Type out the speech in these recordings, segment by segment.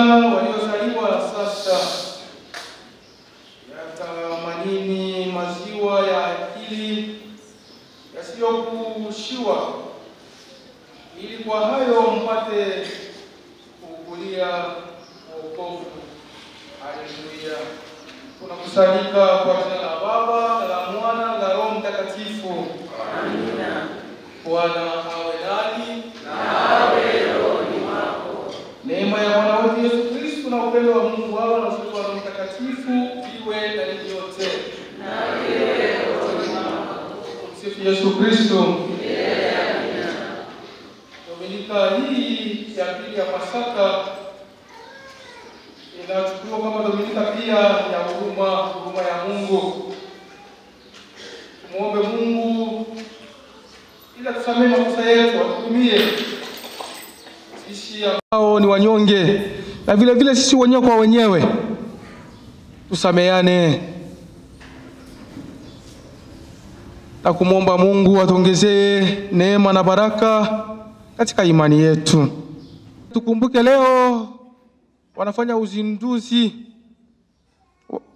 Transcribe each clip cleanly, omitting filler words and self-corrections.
waliozaliwa sasa yatamanini maziwa ya akili yasiyokushiwa, ili kwa hayo mpate kukulia wokovu. Haleluya. Tunakusanyika kwa jina la Baba na la Mwana na la Roho Mtakatifu. Amina. Bwana awe nani na awe rohoni mwako. Neema ya Bwana wetu Yesu Kristo na upendo wa Mungu Baba na ushirika wa Roho Mtakatifu viwe na ninyi nyote. Na viwe rohoni mwako. Msifu Yesu Kristo. Amina. Dominika hii ya pili ya Pasaka inachukuliwa kama Dominika pia ya huruma ya Mungu. Muombe Mungu ili atusamehe makosa yetu, atuhurumie sisi ambao ni wanyonge, na vile vile sisi wenyewe kwa wenyewe tusameane, na kumwomba Mungu atuongezee neema na baraka katika imani yetu. Tukumbuke leo wanafanya uzinduzi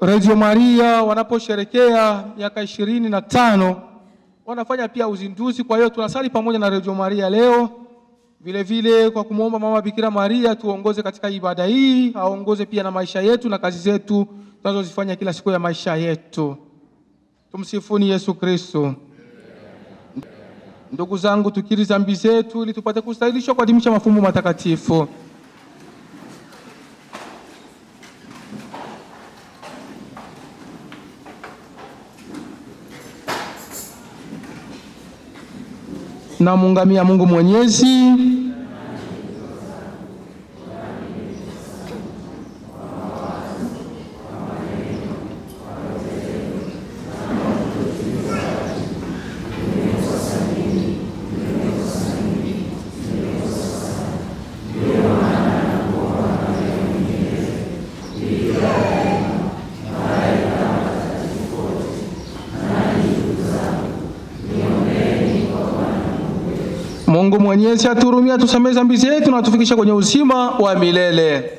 Radio Maria wanaposherekea miaka 25, wanafanya pia uzinduzi. Kwa hiyo tunasali pamoja na Radio Maria leo, vile vile kwa kumwomba Mama Bikira Maria tuongoze katika ibada hii, aongoze pia na maisha yetu na kazi zetu tunazozifanya kila siku ya maisha yetu. Tumsifuni Yesu Kristo. Ndugu zangu, tukiri dhambi zetu ili tupate kustahilishwa kuadhimisha mafumbo matakatifu. Na mungamia Mungu Mwenyezi, Mungu Mwenyezi aturumia, tusamehe dhambi zetu na atufikishe kwenye uzima wa milele.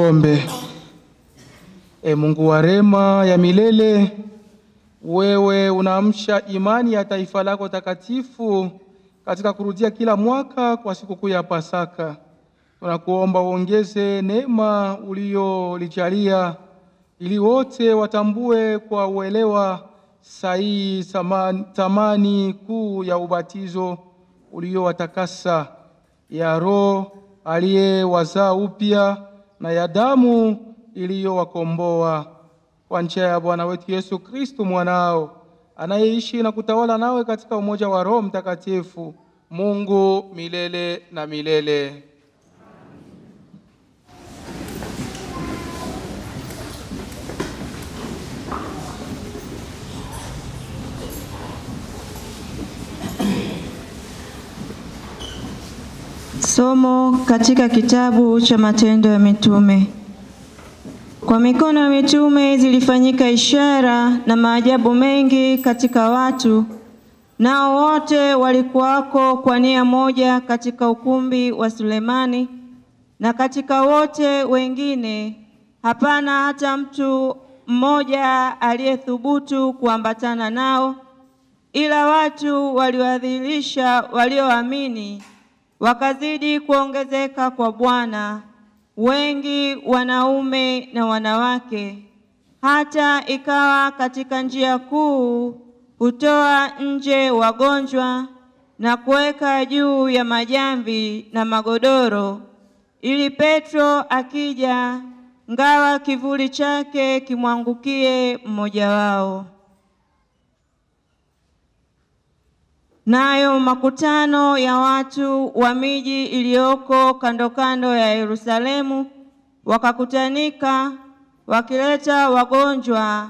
Tuombe. Mungu wa rehema ya milele, wewe unaamsha imani ya taifa lako takatifu katika kurudia kila mwaka kwa sikukuu ya Pasaka. Tunakuomba uongeze neema uliolijalia ili wote watambue kwa uelewa sahihi thamani kuu ya ubatizo uliowatakasa, ya Roho aliyewazaa upya na ya damu iliyowakomboa. Kwa njia ya Bwana wetu Yesu Kristo mwanao, anayeishi na kutawala nawe katika umoja wa Roho Mtakatifu, Mungu milele na milele. Somo katika kitabu cha Matendo ya Mitume. Kwa mikono ya mitume zilifanyika ishara na maajabu mengi katika watu, nao wote walikuwako kwa nia moja katika ukumbi wa Sulemani, na katika wote wengine hapana hata mtu mmoja aliyethubutu kuambatana nao, ila watu walioadhirisha walioamini wakazidi kuongezeka kwa Bwana, wengi wanaume na wanawake, hata ikawa katika njia kuu hutoa nje wagonjwa na kuweka juu ya majamvi na magodoro, ili Petro akija ngawa kivuli chake kimwangukie mmoja wao. Nayo makutano ya watu wa miji iliyoko kando kando ya Yerusalemu wakakutanika, wakileta wagonjwa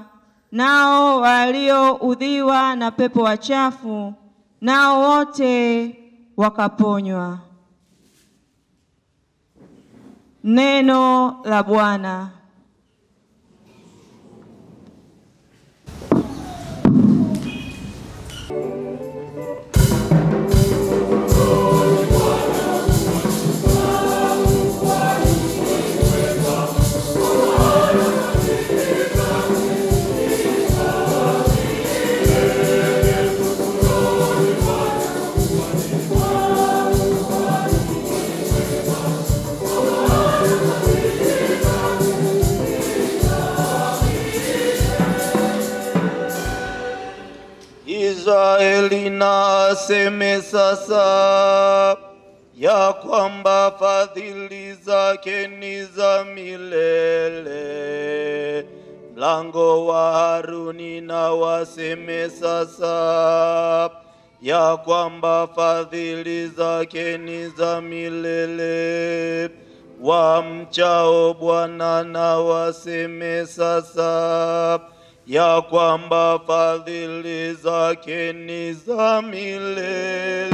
nao walioudhiwa na pepo wachafu, nao wote wakaponywa. Neno la Bwana. Israeli na aseme sasa ya kwamba fadhili zake ni za milele. Mlango wa Haruni na waseme sasa ya kwamba fadhili zake ni za milele. Wamchao Bwana na waseme sasa ya kwamba fadhili zake ni za milele.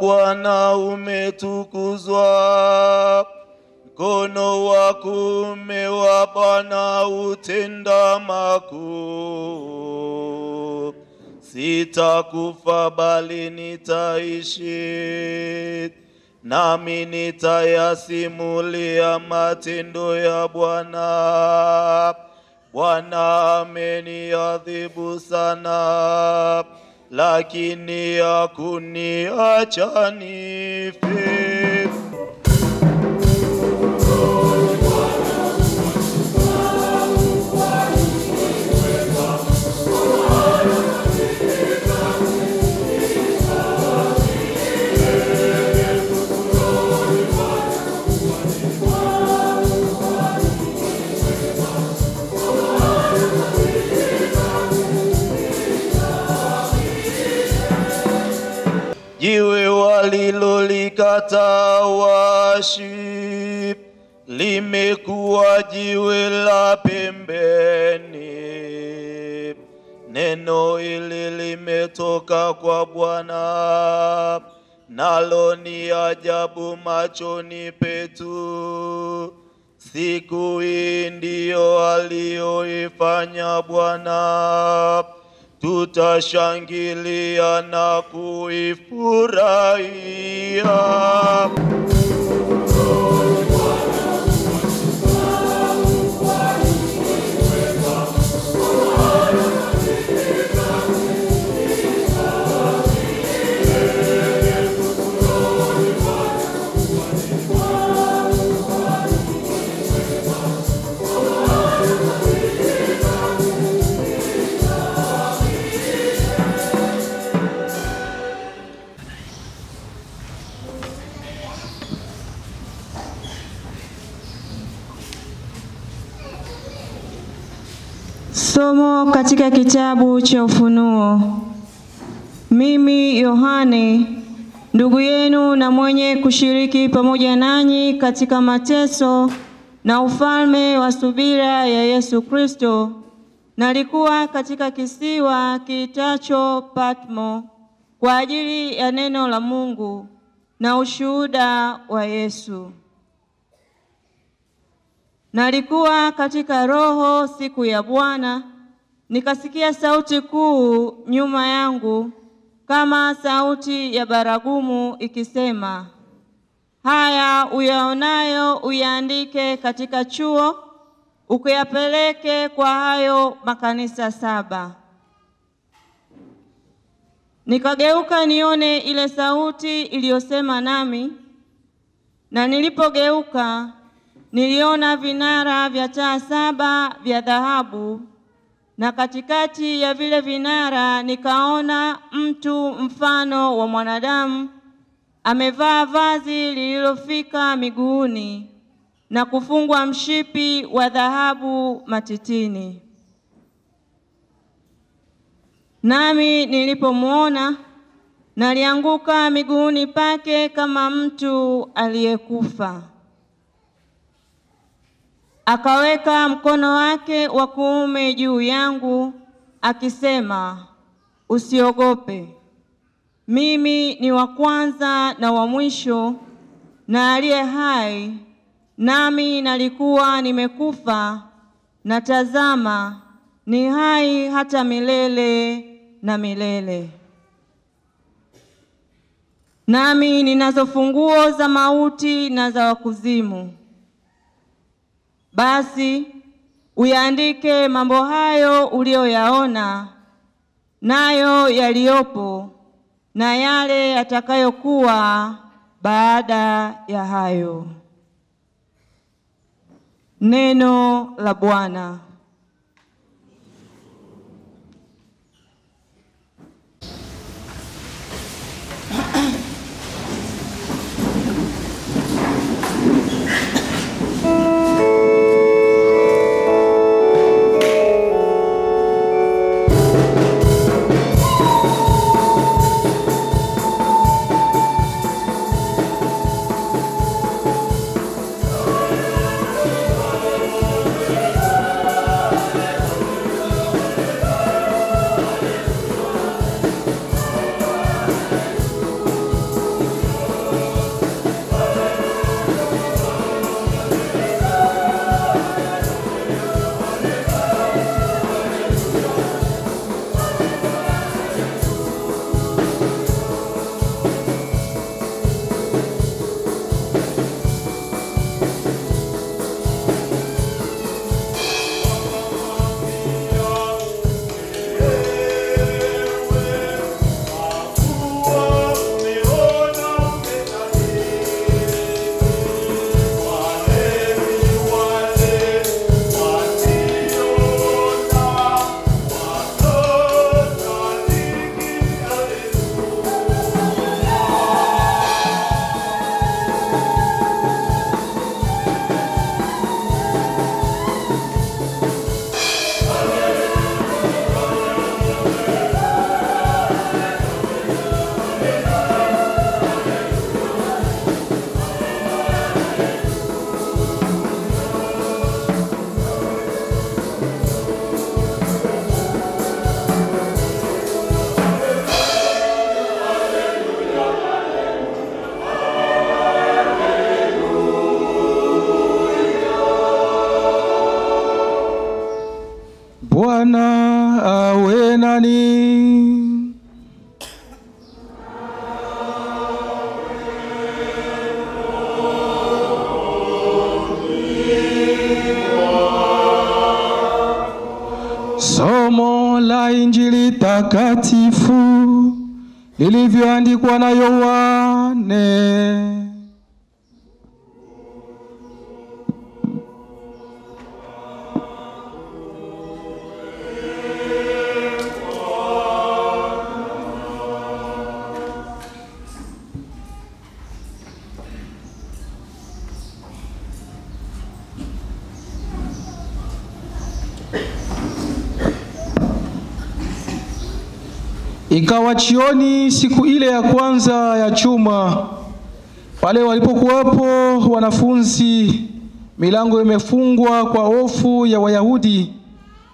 Bwana umetukuzwa, mkono wa kuume wa Bwana utenda makuu. Sitakufa bali nitaishi, nami nitayasimulia matendo ya Bwana. Bwana ameniadhibu sana, lakini hakuniacha nife. Jiwe walilolikata waashi, limekuwa jiwe la pembeni. Neno hili limetoka kwa Bwana, nalo ni ajabu machoni petu. Siku hii ndiyo aliyoifanya Bwana, tutashangilia na kuifurahia. Somo katika kitabu cha Ufunuo. Mimi Yohane, ndugu yenu na mwenye kushiriki pamoja nanyi katika mateso na ufalme wa subira ya Yesu Kristo, nalikuwa katika kisiwa kiitacho Patmo kwa ajili ya neno la Mungu na ushuhuda wa Yesu. Nalikuwa katika roho siku ya Bwana, nikasikia sauti kuu nyuma yangu kama sauti ya baragumu ikisema, haya uyaonayo uyaandike katika chuo, ukuyapeleke kwa hayo makanisa 7. Nikageuka nione ile sauti iliyosema nami, na nilipogeuka niliona vinara vya taa 7 vya dhahabu, na katikati ya vile vinara nikaona mtu mfano wa mwanadamu, amevaa vazi lililofika miguuni na kufungwa mshipi wa dhahabu matitini. Nami nilipomuona, nalianguka miguuni pake kama mtu aliyekufa. Akaweka mkono wake wa kuume juu yangu akisema, usiogope. Mimi ni wa kwanza na wa mwisho na aliye hai, nami nalikuwa nimekufa, na tazama ni hai hata milele na milele. Nami ninazo funguo za mauti na za wakuzimu. Basi uyaandike mambo hayo uliyoyaona, nayo yaliyopo, na yale yatakayokuwa baada ya hayo. Neno la Bwana. Takatifu lilivyoandikwa na Yohane. Ikawa jioni siku ile ya kwanza ya juma, pale walipokuwepo wanafunzi, milango imefungwa kwa hofu ya Wayahudi,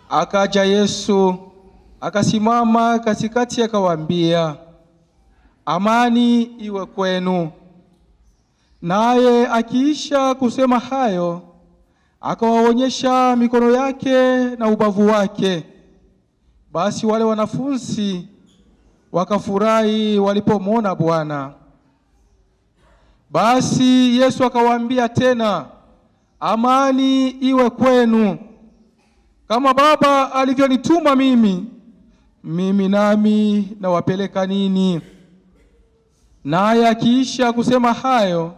akaja Yesu, akasimama katikati, akawaambia, amani iwe kwenu. Naye akiisha kusema hayo, akawaonyesha mikono yake na ubavu wake. Basi wale wanafunzi wakafurahi walipomwona Bwana. Basi Yesu akawaambia tena, amani iwe kwenu. Kama Baba alivyonituma mimi nami nawapeleka ninyi. Naye akiisha kusema hayo,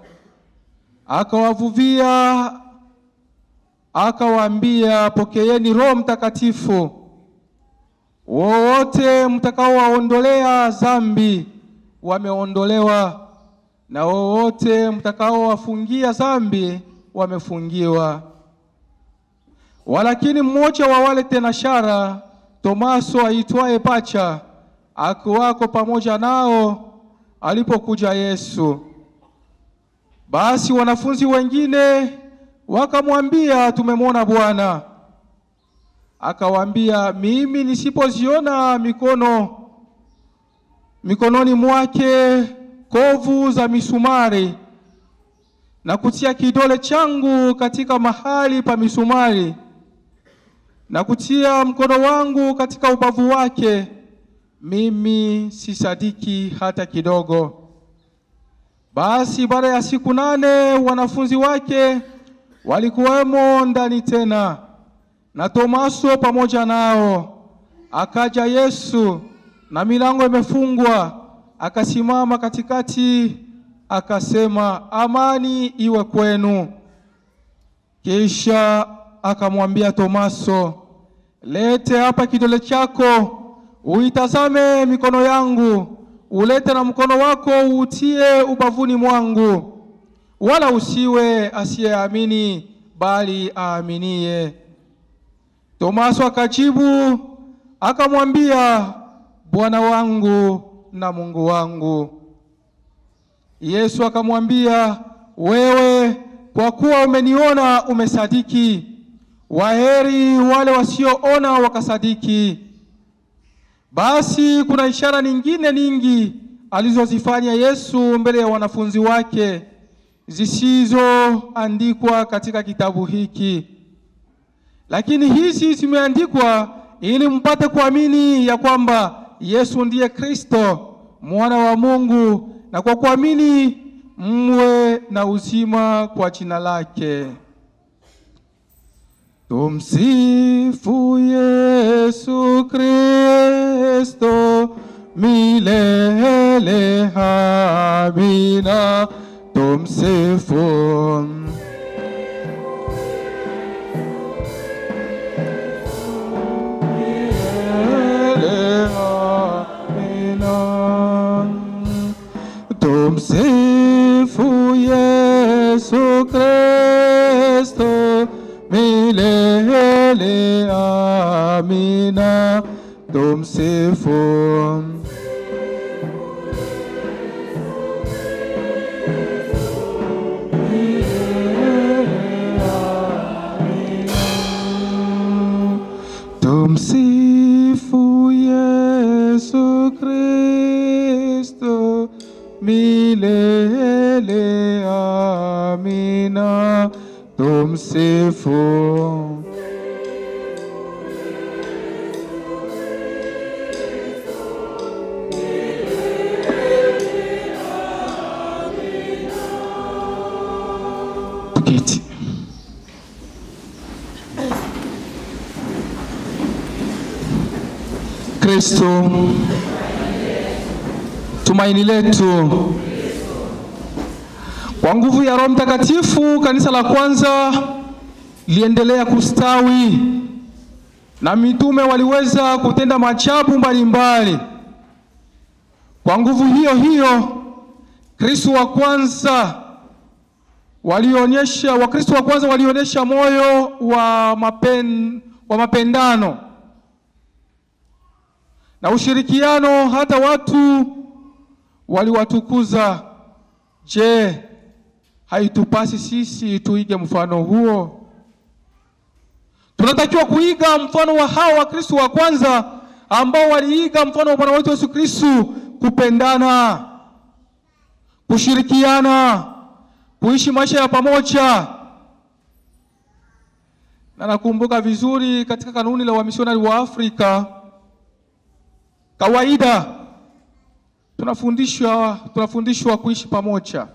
akawavuvia, akawaambia, pokeeni Roho Mtakatifu. Wowote mtakaowaondolea dhambi wameondolewa, na wowote mtakaowafungia dhambi wamefungiwa. Walakini mmoja wa wale tenashara, Tomaso aitwaye Pacha, akuwako pamoja nao alipokuja Yesu. Basi wanafunzi wengine wakamwambia, tumemwona Bwana. Akawaambia, mimi nisipoziona mikononi mwake kovu za misumari, na kutia kidole changu katika mahali pa misumari, na kutia mkono wangu katika ubavu wake, mimi sisadiki hata kidogo. Basi baada ya siku 8 wanafunzi wake walikuwemo ndani tena, na Tomaso pamoja nao. Akaja Yesu, na milango imefungwa, akasimama katikati, akasema, amani iwe kwenu. Kisha akamwambia Tomaso, lete hapa kidole chako, uitazame mikono yangu, ulete na mkono wako utie ubavuni mwangu, wala usiwe asiyeamini bali aaminie. Tomaso akajibu akamwambia, Bwana wangu na Mungu wangu. Yesu akamwambia, wewe kwa kuwa umeniona umesadiki. Waheri wale wasioona wakasadiki. Basi kuna ishara nyingine nyingi alizozifanya Yesu mbele ya wanafunzi wake, zisizoandikwa katika kitabu hiki. Lakini hizi zimeandikwa ili mpate kuamini ya kwamba Yesu ndiye Kristo, mwana wa Mungu, na kwa kuamini mwe na uzima kwa jina lake. Tumsifu Yesu Kristo milele, amina. Tumsifu Tumsifu Yesu Kristo milele, amina. Tumsifu Tumsifu Yesu Kristo milele, amina. Tumsifu tuketi. Kristo. Tumaini letu. Kwa nguvu ya Roho Mtakatifu, kanisa la kwanza liendelea kustawi na mitume waliweza kutenda maajabu mbalimbali. Kwa nguvu hiyo hiyo, Wakristo wa kwanza walionyesha moyo wa mapendano na ushirikiano, hata watu waliwatukuza. Je, haitupasi sisi tuige mfano huo? Tunatakiwa kuiga mfano wa hao Wakristo wa kwanza ambao waliiga mfano wa Bwana wetu Yesu Kristo, kupendana, kushirikiana, kuishi maisha ya pamoja. Na nakumbuka vizuri katika kanuni la wamisionari wa Afrika, kawaida tunafundishwa kuishi pamoja.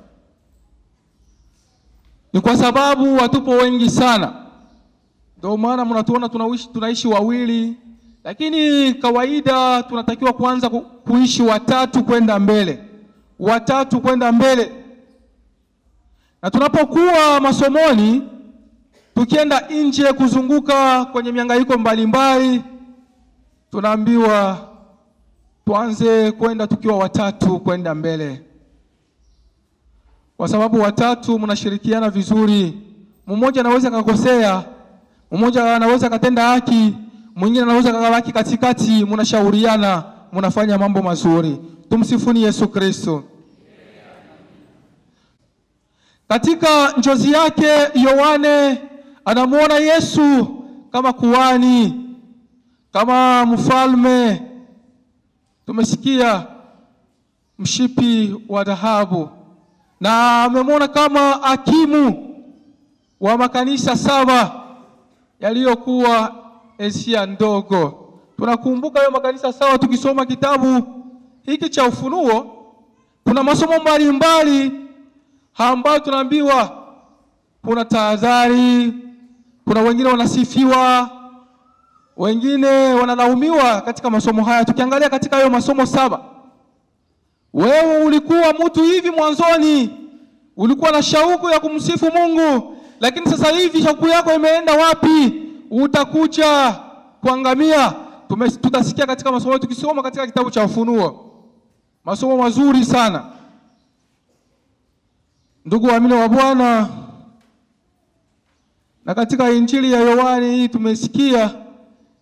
Ni kwa sababu watupo wengi sana, ndio maana mnatuona tunaishi wawili, lakini kawaida tunatakiwa kuanza kuishi watatu kwenda mbele. Na tunapokuwa masomoni, tukienda nje kuzunguka kwenye mihangaiko mbalimbali, tunaambiwa tuanze kwenda tukiwa watatu kwenda mbele. Kwa sababu watatu mnashirikiana vizuri. Mmoja anaweza kukosea, mmoja anaweza katenda haki, mwingine anaweza kakabaki katikati, mnashauriana, mnafanya mambo mazuri. Tumsifuni Yesu Kristo. Katika njozi yake Yohane anamuona Yesu kama kuhani, kama mfalme. Tumesikia mshipi wa dhahabu, na amemwona kama hakimu wa makanisa 7 yaliyokuwa Asia ndogo. Tunakumbuka hayo makanisa 7 tukisoma kitabu hiki cha Ufunuo. Kuna masomo mbalimbali ambayo tunaambiwa kuna tahadhari, kuna wengine wanasifiwa, wengine wanalaumiwa katika masomo haya. Tukiangalia katika hayo masomo 7, wewe ulikuwa mtu hivi mwanzoni, ulikuwa na shauku ya kumsifu Mungu, lakini sasa hivi shauku yako imeenda wapi? Utakuja kuangamia. Tutasikia katika masomo tukisoma katika kitabu cha Ufunuo. Masomo mazuri sana. Ndugu waamini wa Bwana, na katika Injili ya Yohane hii tumesikia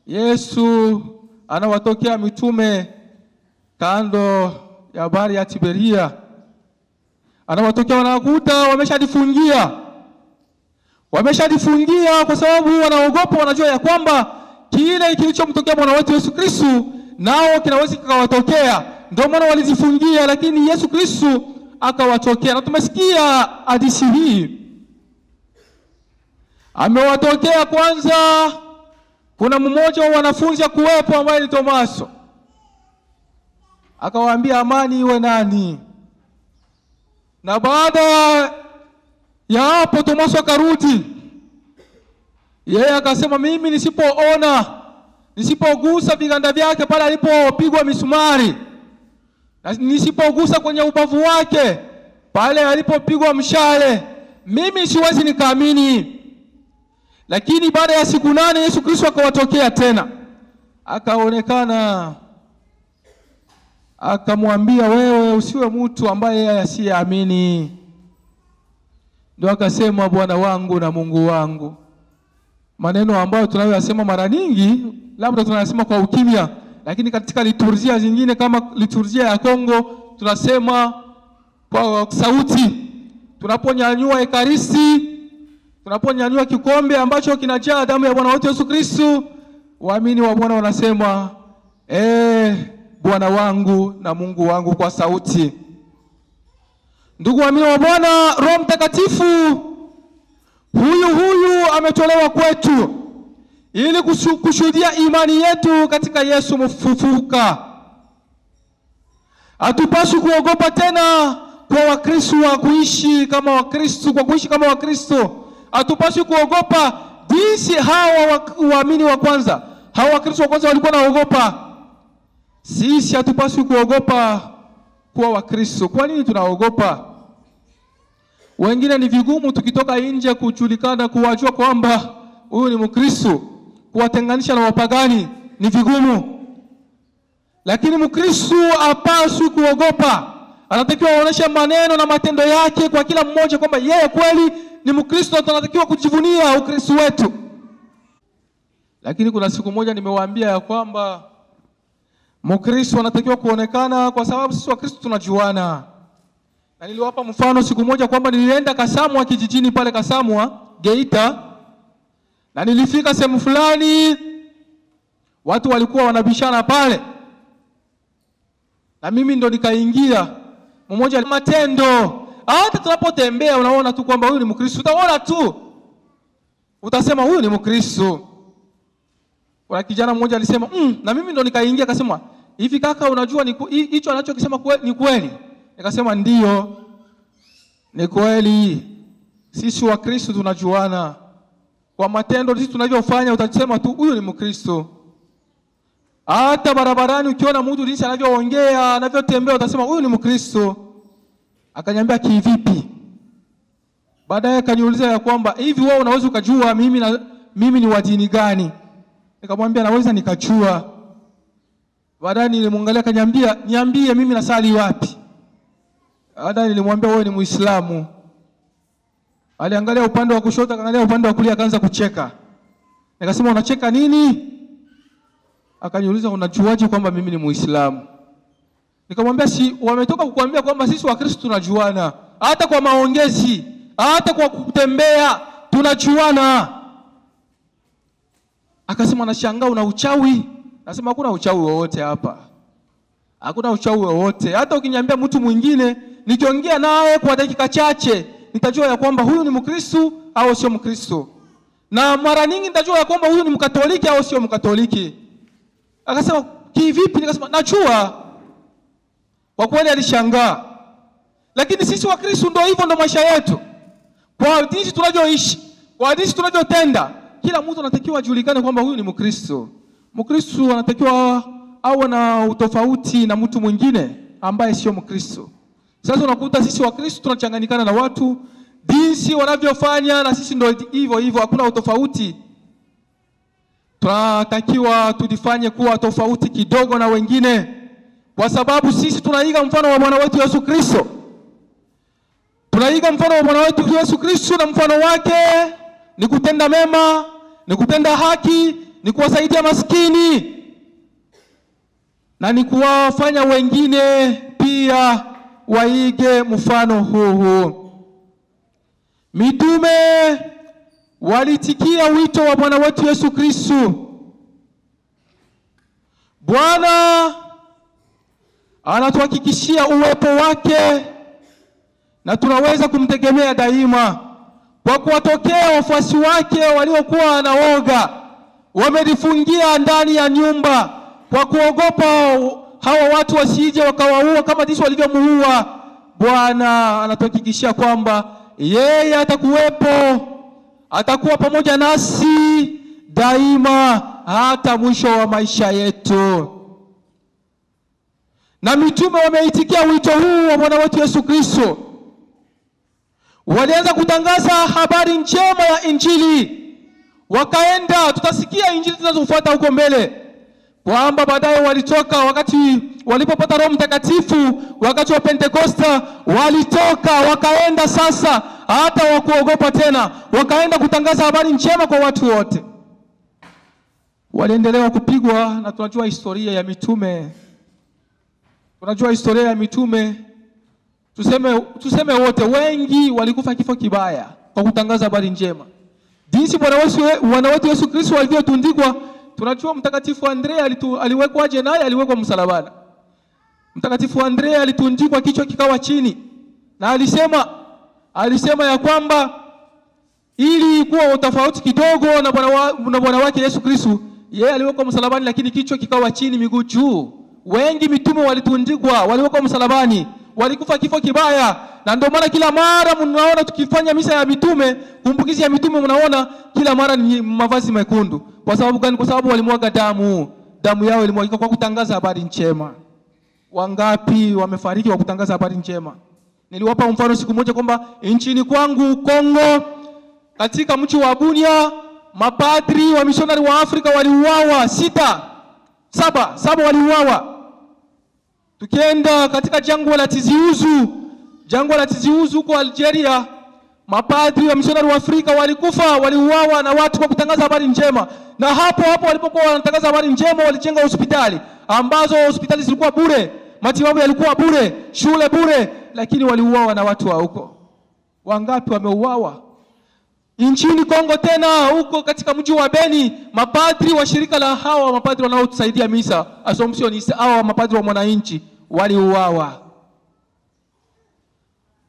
Yesu anawatokea mitume kando ya bahari ya Tiberia. Anawatokea, wanakuta wameshadifungia kwa sababu wanaogopa, wanajua ya kwamba kile kilichomtokea Bwana wetu Yesu Kristo nao kinaweza kikawatokea. Ndio maana walizifungia, lakini Yesu Kristo akawatokea. Na tumesikia hadithi hii. Amewatokea kwanza, kuna mmoja wa wanafunzi kuwepo ambaye ni Tomaso. Akawaambia amani iwe nani. Na baada ya hapo Tomaso akarudi. Yeye akasema, mimi nisipogusa viganda vyake pale alipopigwa misumari, na nisipogusa kwenye ubavu wake pale alipopigwa mshale, mimi siwezi nikaamini. Lakini baada ya siku 8 Yesu Kristo akawatokea tena. Akaonekana, akamwambia, wewe usiwe mtu ambaye asiyeamini. Ndio akasema, Bwana wangu na Mungu wangu. Maneno ambayo tunayoyasema mara nyingi, labda tunayasema kwa ukimya, lakini katika liturujia zingine kama liturujia ya Kongo tunasema kwa sauti. Tunaponyanyua ekaristi, tunaponyanyua kikombe ambacho kinajaa damu ya Bwana wetu Yesu Kristo, waamini wa Bwana wanasema Bwana wangu na Mungu wangu kwa sauti. Ndugu waamini wa Bwana, Roho Mtakatifu huyu ametolewa kwetu ili kushuhudia imani yetu katika Yesu mfufuka. Hatupaswi kuogopa tena kwa Wakristo wa kuishi kama Wakristo. Hatupaswi kuogopa jinsi hawa waamini wa kwanza, hawa Wakristo wa kwanza walikuwa naogopa. Sisi hatupaswi kuogopa kuwa Wakristo. Kwa nini tunaogopa? Wengine ni vigumu tukitoka nje kujulikana, kuwajua kwamba huyu ni Mkristo, kuwatenganisha na wapagani ni vigumu. Lakini Mkristo hapaswi kuogopa. Anatakiwa aoneshe maneno na matendo yake kwa kila mmoja kwamba yeye kweli ni Mkristo, na tunatakiwa kujivunia Ukristo wetu. Lakini kuna siku moja nimewaambia ya kwamba Mkristo anatakiwa kuonekana kwa sababu sisi Wakristo tunajuana. Na niliwapa mfano siku moja kwamba nilienda Kasamwa, kijijini pale Kasamwa, Geita. Na nilifika sehemu fulani, watu walikuwa wanabishana pale. Na mimi ndo nikaingia. Mmoja matendo. Hata tunapotembea unaona tu kwamba huyu ni Mkristo. Utaona tu. Utasema huyu ni Mkristo. Kuna kijana mmoja alisema, na mimi ndo nikaingia akasema, hivi kaka unajua hicho anachokisema ni kweli? Nikasema ndio. Ni kweli. Sisi Wakristo tunajuana. Kwa matendo sisi tunavyofanya utasema tu huyu ni Mkristo. Hata barabarani ukiona mtu jinsi anavyoongea, anavyotembea utasema huyu ni Mkristo. Akaniambia kivipi? Baadaye akaniuliza ya kwamba hivi wewe unaweza ukajua mimi ni wa dini gani? Nikamwambia naweza nikajua. Baadaye nilimwangalia akaniambia niambie mimi nasali wapi? Baadaye nilimwambia wewe ni Muislamu. Aliangalia upande wa kushoto, akaangalia upande wa kulia, akaanza kucheka. Nikasema unacheka nini? Akaniuliza unajuaje kwamba mimi ni Muislamu? Nikamwambia si wametoka kukuambia kwamba sisi Wakristo tunajuana. Hata kwa maongezi, hata kwa kutembea tunajuana. Akasema anashangaa una uchawi? Nasema hakuna uchawi wowote hapa. Hakuna uchawi wowote. Hata ukiniambia mtu mwingine nikiongea naye kwa dakika chache nitajua ya kwamba huyu ni Mkristo au sio Mkristo. Na mara nyingi nitajua ya kwamba huyu ni Mkatoliki au sio Mkatoliki. Akasema kivipi? Nikasema najua. Kwa kweli alishangaa. Lakini sisi Wakristo ndio hivyo, ndio maisha yetu. Kwa jinsi tunavyoishi, kwa jinsi tunavyotenda, kila mtu anatakiwa ajulikane kwamba huyu ni Mkristo. Mkristo anatakiwa awe na utofauti na mtu mwingine ambaye sio Mkristo. Sasa unakuta sisi Wakristo tunachanganyikana na watu jinsi wanavyofanya, na sisi ndio hivyo hivyo, hakuna utofauti. Tunatakiwa tujifanye kuwa tofauti kidogo na wengine, kwa sababu sisi tunaiga mfano wa Bwana wetu Yesu Kristo. Tunaiga mfano wa Bwana wetu Yesu Kristo, na mfano wake ni kutenda mema, ni kutenda haki, ni kuwasaidia maskini, na ni kuwafanya wengine pia waige mfano huu. Mitume walitikia wito wa Bwana wetu Yesu Kristo. Bwana anatuhakikishia uwepo wake na tunaweza kumtegemea daima. Kwa kuwatokea wafuasi wake waliokuwa wanaoga, wamejifungia ndani ya nyumba kwa kuogopa hawa watu wasije wakawaua kama jinsi walivyomuua, Bwana anatuhakikishia kwamba yeye atakuwepo, atakuwa pamoja nasi daima hata mwisho wa maisha yetu. Na mitume wameitikia wito huu wa Bwana wetu Yesu Kristo. Walianza kutangaza habari njema ya Injili. Wakaenda, tutasikia Injili zinazofuata huko mbele, kwamba baadaye walitoka wakati walipopata Roho Mtakatifu, wakati wa Pentekosta, walitoka wakaenda sasa hata wakuogopa tena, wakaenda kutangaza habari njema kwa watu wote. Waliendelea kupigwa, na tunajua historia ya mitume. Tunajua historia ya mitume. Tuseme wote, wengi walikufa kifo kibaya kwa kutangaza habari njema. Jinsi Bwana wetu Yesu Kristo alivyotundikwa, tunajua Mtakatifu Andrea aliwekwaje, naye aliwekwa msalabani. Mtakatifu Andrea alitundikwa kichwa kikawa chini, na alisema ya kwamba ili kuwa tofauti kidogo na Bwana wake Yesu Kristo, yeye aliwekwa msalabani lakini kichwa kikawa chini, miguu juu. Wengi mitume walitundikwa, waliwekwa msalabani, walikufa kifo kibaya. Na ndio maana kila mara mnaona tukifanya misa ya mitume, kumbukizi ya mitume, mnaona kila mara ni mavazi mekundu. Kwa sababu gani? Kwa sababu walimwaga damu yao ilimwagika kwa kutangaza habari njema. Wangapi wamefariki kwa kutangaza habari njema? Niliwapa mfano siku moja kwamba nchini kwangu Kongo, katika mji wa Bunia, mapadri wa misionari wa Afrika waliuawa 7 waliuawa. Tukienda katika jangwa la Tiziuzu huko Algeria, mapadri wa misionari wa Afrika waliuawa na watu kwa kutangaza habari njema. Na hapo walipokuwa wanatangaza habari njema, walijenga hospitali ambazo hospitali zilikuwa bure, matibabu yalikuwa bure, shule bure, lakini waliuawa na watu wa huko. Wangapi wameuawa? Nchini Kongo tena huko katika mji wa Beni, mapadri wa shirika la hawa mapadri wanaotusaidia misa Assumptioniste, hawa mapadri wa mwananchi waliuawa.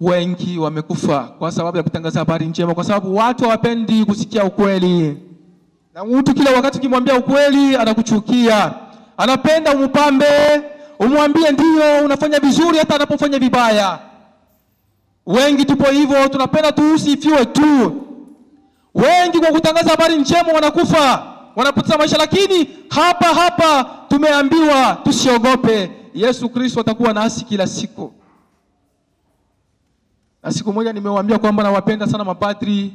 Wengi wamekufa kwa sababu ya kutangaza habari njema, kwa sababu watu hawapendi kusikia ukweli. Na mtu kila wakati ukimwambia ukweli anakuchukia. Anapenda umupambe, umwambie ndio unafanya vizuri hata anapofanya vibaya. Wengi tupo hivyo, tunapenda tuusifiwe tu. Wengi kwa kutangaza habari njema wanakufa, wanapoteza maisha, lakini hapa tumeambiwa tusiogope. Yesu Kristo atakuwa nasi kila siku. Na siku moja nimewaambia kwamba nawapenda sana mapadri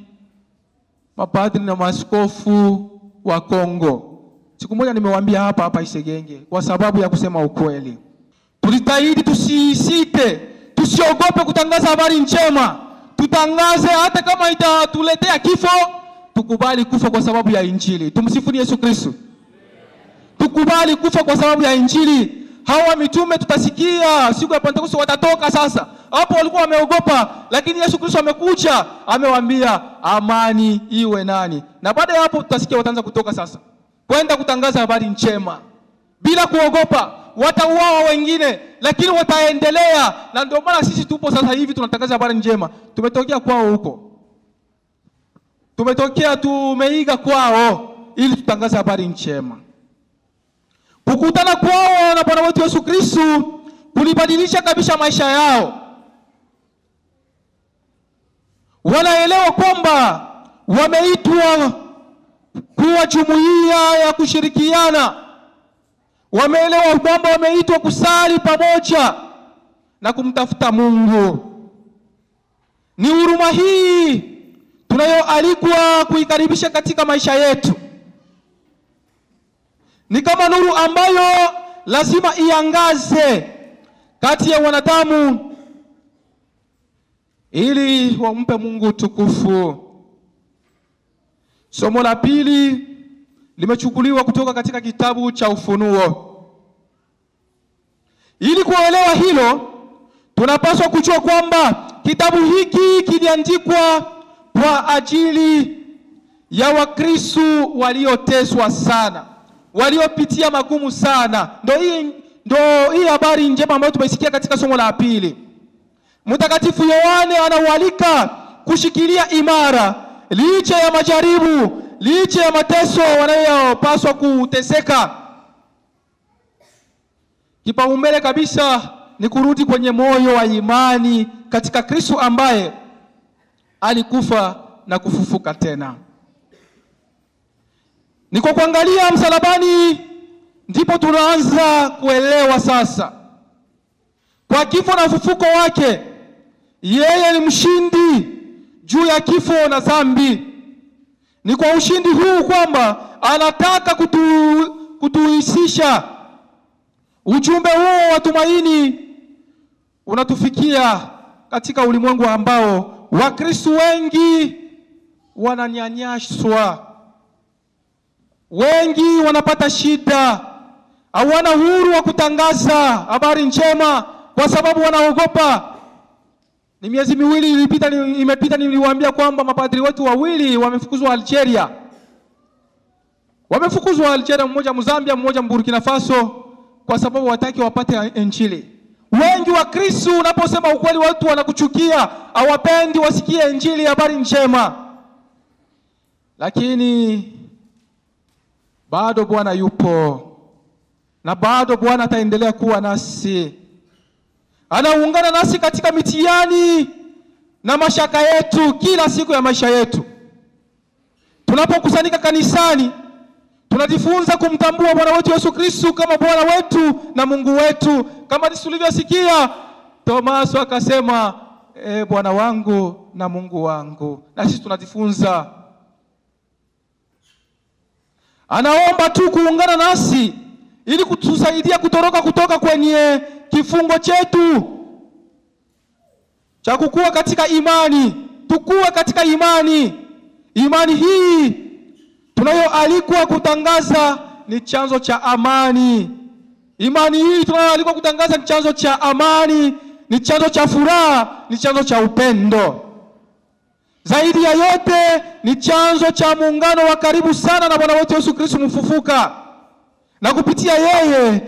na maaskofu wa Kongo. Siku moja nimewaambia hapa Isegenge kwa sababu ya kusema ukweli. Tulitahidi tusisite, tusiogope kutangaza habari njema. Tutangaze hata kama itatuletea kifo, tukubali kufa kwa sababu ya Injili. Tumsifu Yesu Kristo. Tukubali kufa kwa sababu ya Injili. Hawa mitume tutasikia siku ya Pentekoste watatoka sasa. Hapo walikuwa wameogopa, lakini Yesu Kristo amekuja, amewaambia amani iwe nani. Na baada ya hapo tutasikia wataanza kutoka sasa, kwenda kutangaza habari njema bila kuogopa. Watauawa wengine, lakini wataendelea. Na ndio maana sisi tupo sasa hivi tunatangaza habari njema. Tumetokea kwao huko, tumeiga kwao ili tutangaze habari njema. Kukutana kwao na Bwana wetu Yesu Kristo kulibadilisha kabisa maisha yao. Wanaelewa kwamba wameitwa kuwa jumuiya ya kushirikiana. Wameelewa kwamba wameitwa kusali pamoja na kumtafuta Mungu. Ni huruma hii tunayoalikwa kuikaribisha katika maisha yetu. Ni kama nuru ambayo lazima iangaze kati ya wanadamu ili wampe Mungu tukufu. Somo la pili limechukuliwa kutoka katika kitabu cha Ufunuo. Ili kuelewa hilo, tunapaswa kujua kwamba kitabu hiki kiliandikwa kwa ajili ya Wakristo walioteswa sana, waliopitia magumu sana. Ndio hii habari njema ambayo tumesikia katika somo la pili. Mtakatifu Yohane anawalika kushikilia imara licha ya majaribu, licha ya mateso wanayopaswa kuteseka. Kipaumbele kabisa ni kurudi kwenye moyo wa imani katika Kristo ambaye alikufa na kufufuka tena. Ni kwa kuangalia msalabani ndipo tunaanza kuelewa sasa. Kwa kifo na ufufuko wake, yeye ni mshindi juu ya kifo na dhambi. Ni kwa ushindi huu kwamba anataka kutuhisisha. Ujumbe huo wa tumaini unatufikia katika ulimwengu ambao Wakristo wengi wananyanyaswa. Wengi wanapata shida, hawana uhuru wa kutangaza habari njema kwa sababu wanaogopa. Ni miezi miwili imepita niliwaambia kwamba mapadri wetu 2 wamefukuzwa Algeria. Wamefukuzwa Algeria, mmoja Mzambia, mmoja Burkina Faso, kwa sababu wataki wapate Injili. Wengi wa Kristo unaposema ukweli watu wanakuchukia, hawapendi wasikie Injili, habari njema. Lakini bado Bwana yupo, na bado Bwana ataendelea kuwa nasi. Anaungana nasi katika mitihani na mashaka yetu kila siku ya maisha yetu. Tunapokusanyika kanisani, Tunajifunza kumtambua Bwana wetu Yesu Kristo kama Bwana wetu na Mungu wetu. Kama tulivyosikia Tomaso akasema, Bwana wangu na Mungu wangu. Na sisi tunajifunza. Anaomba tu kuungana nasi ili kutusaidia kutoka kwenye kifungo chetu cha kukua katika imani. Tukue katika imani. Imani hii tunayoalikwa kutangaza ni chanzo cha amani. Imani hii tunayoalikwa kutangaza ni chanzo cha amani, ni chanzo cha furaha, ni chanzo cha upendo. Zaidi ya yote ni chanzo cha muungano wa karibu sana na Bwana wetu Yesu Kristo mfufuka. Na kupitia yeye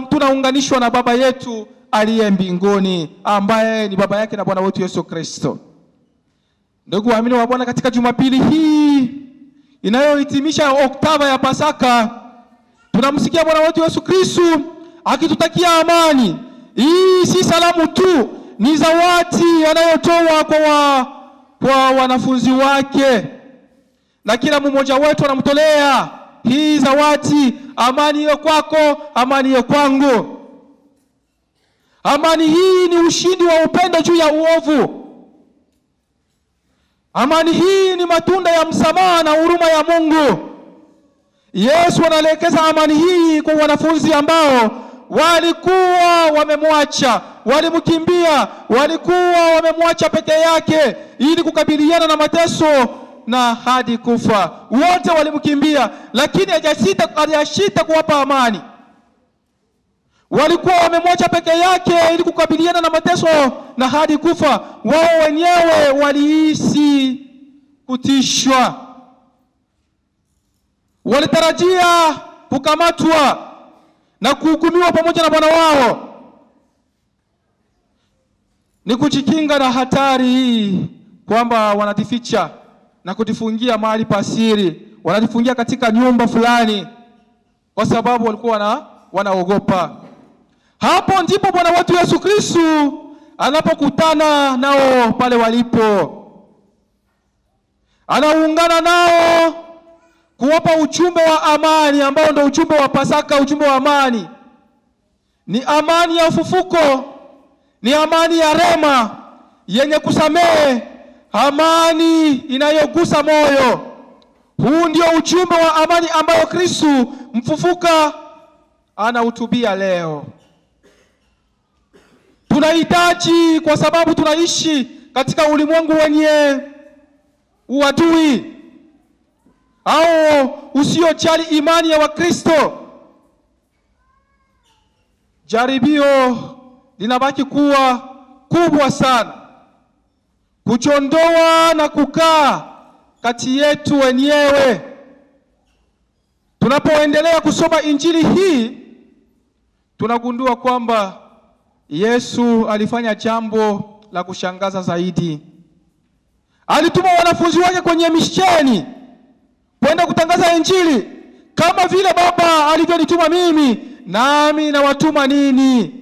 tunaunganishwa na Baba yetu aliye mbinguni, ambaye ni baba yake na Bwana wetu Yesu Kristo. Ndugu waamini wa Bwana, katika Jumapili hii inayohitimisha oktava ya Pasaka, tunamsikia Bwana wetu Yesu Kristo akitutakia amani. Hii si salamu tu, ni zawadi anayotoa kwa wanafunzi wake. Na kila mmoja wetu anamtolea hii zawadi, amani iwe kwako, amani iwe kwangu. Amani hii ni ushindi wa upendo juu ya uovu. Amani hii ni matunda ya msamaha na huruma ya Mungu. Yesu analekeza amani hii kwa wanafunzi ambao walikuwa wamemwacha, walimkimbia, walikuwa wamemwacha peke yake ili kukabiliana na mateso na hadi kufa. Wote walimkimbia, lakini hajasita kuwapa amani. Walikuwa wamemwacha peke yake ili kukabiliana na mateso na hadi kufa. Wao wenyewe walihisi kutishwa. Walitarajia kukamatwa na kuhukumiwa pamoja na Bwana wao. Ni kujikinga na hatari hii kwamba wanajificha na kujifungia mahali pasiri. Wanajifungia katika nyumba fulani kwa sababu walikuwa wanaogopa. Hapo ndipo Bwana wetu Yesu Kristo anapokutana nao pale walipo. Anaungana nao kuwapa ujumbe wa amani, ambao ndio ujumbe wa Pasaka. Ujumbe wa amani ni amani ya ufufuko, ni amani ya rema yenye kusamehe, amani inayogusa moyo. Huu ndio ujumbe wa amani ambao Kristo mfufuka anahutubia leo. Tunahitaji, kwa sababu tunaishi katika ulimwengu wenye uadui au usiojali imani ya Wakristo. Jaribio linabaki kuwa kubwa sana kuchondoa na kukaa kati yetu wenyewe. Tunapoendelea kusoma Injili hii, tunagundua kwamba Yesu alifanya jambo la kushangaza zaidi. Alituma wanafunzi wake kwenye misheni kwenda kutangaza Injili, kama vile Baba alivyonituma mimi, nami nawatuma nini.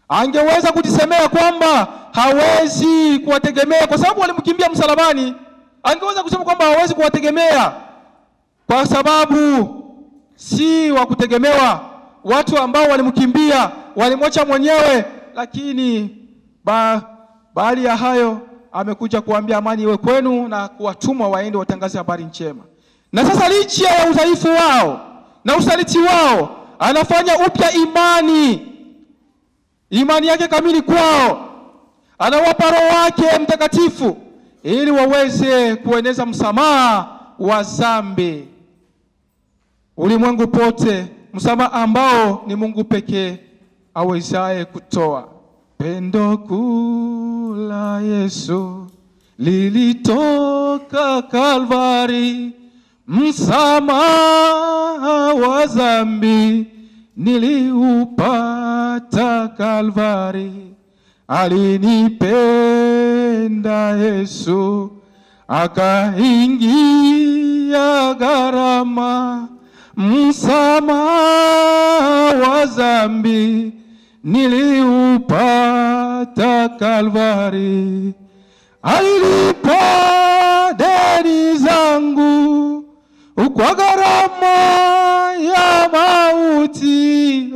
Angeweza kujisemea kwamba hawezi kuwategemea kwa sababu walimkimbia msalabani. Angeweza kusema kwamba hawezi kuwategemea kwa sababu si wa kutegemewa, watu ambao walimkimbia, walimwacha mwenyewe. Lakini baada ya hayo amekuja kuambia amani iwe kwenu na kuwatuma waende watangaze habari njema. Na sasa licha ya udhaifu wao na usaliti wao, anafanya upya imani yake kamili kwao. Anawapa Roho wake Mtakatifu ili waweze kueneza msamaha wa dhambi ulimwengu pote, msamaha ambao ni Mungu pekee awezaye kutoa. Pendo kuu la Yesu lilitoka Kalvari, msamaha wa dhambi niliupata Kalvari. Alinipenda Yesu akaingia gharama, msamaha wa dhambi niliupata Kalvari. Alilipa deni zangu kwa gharama ya mauti,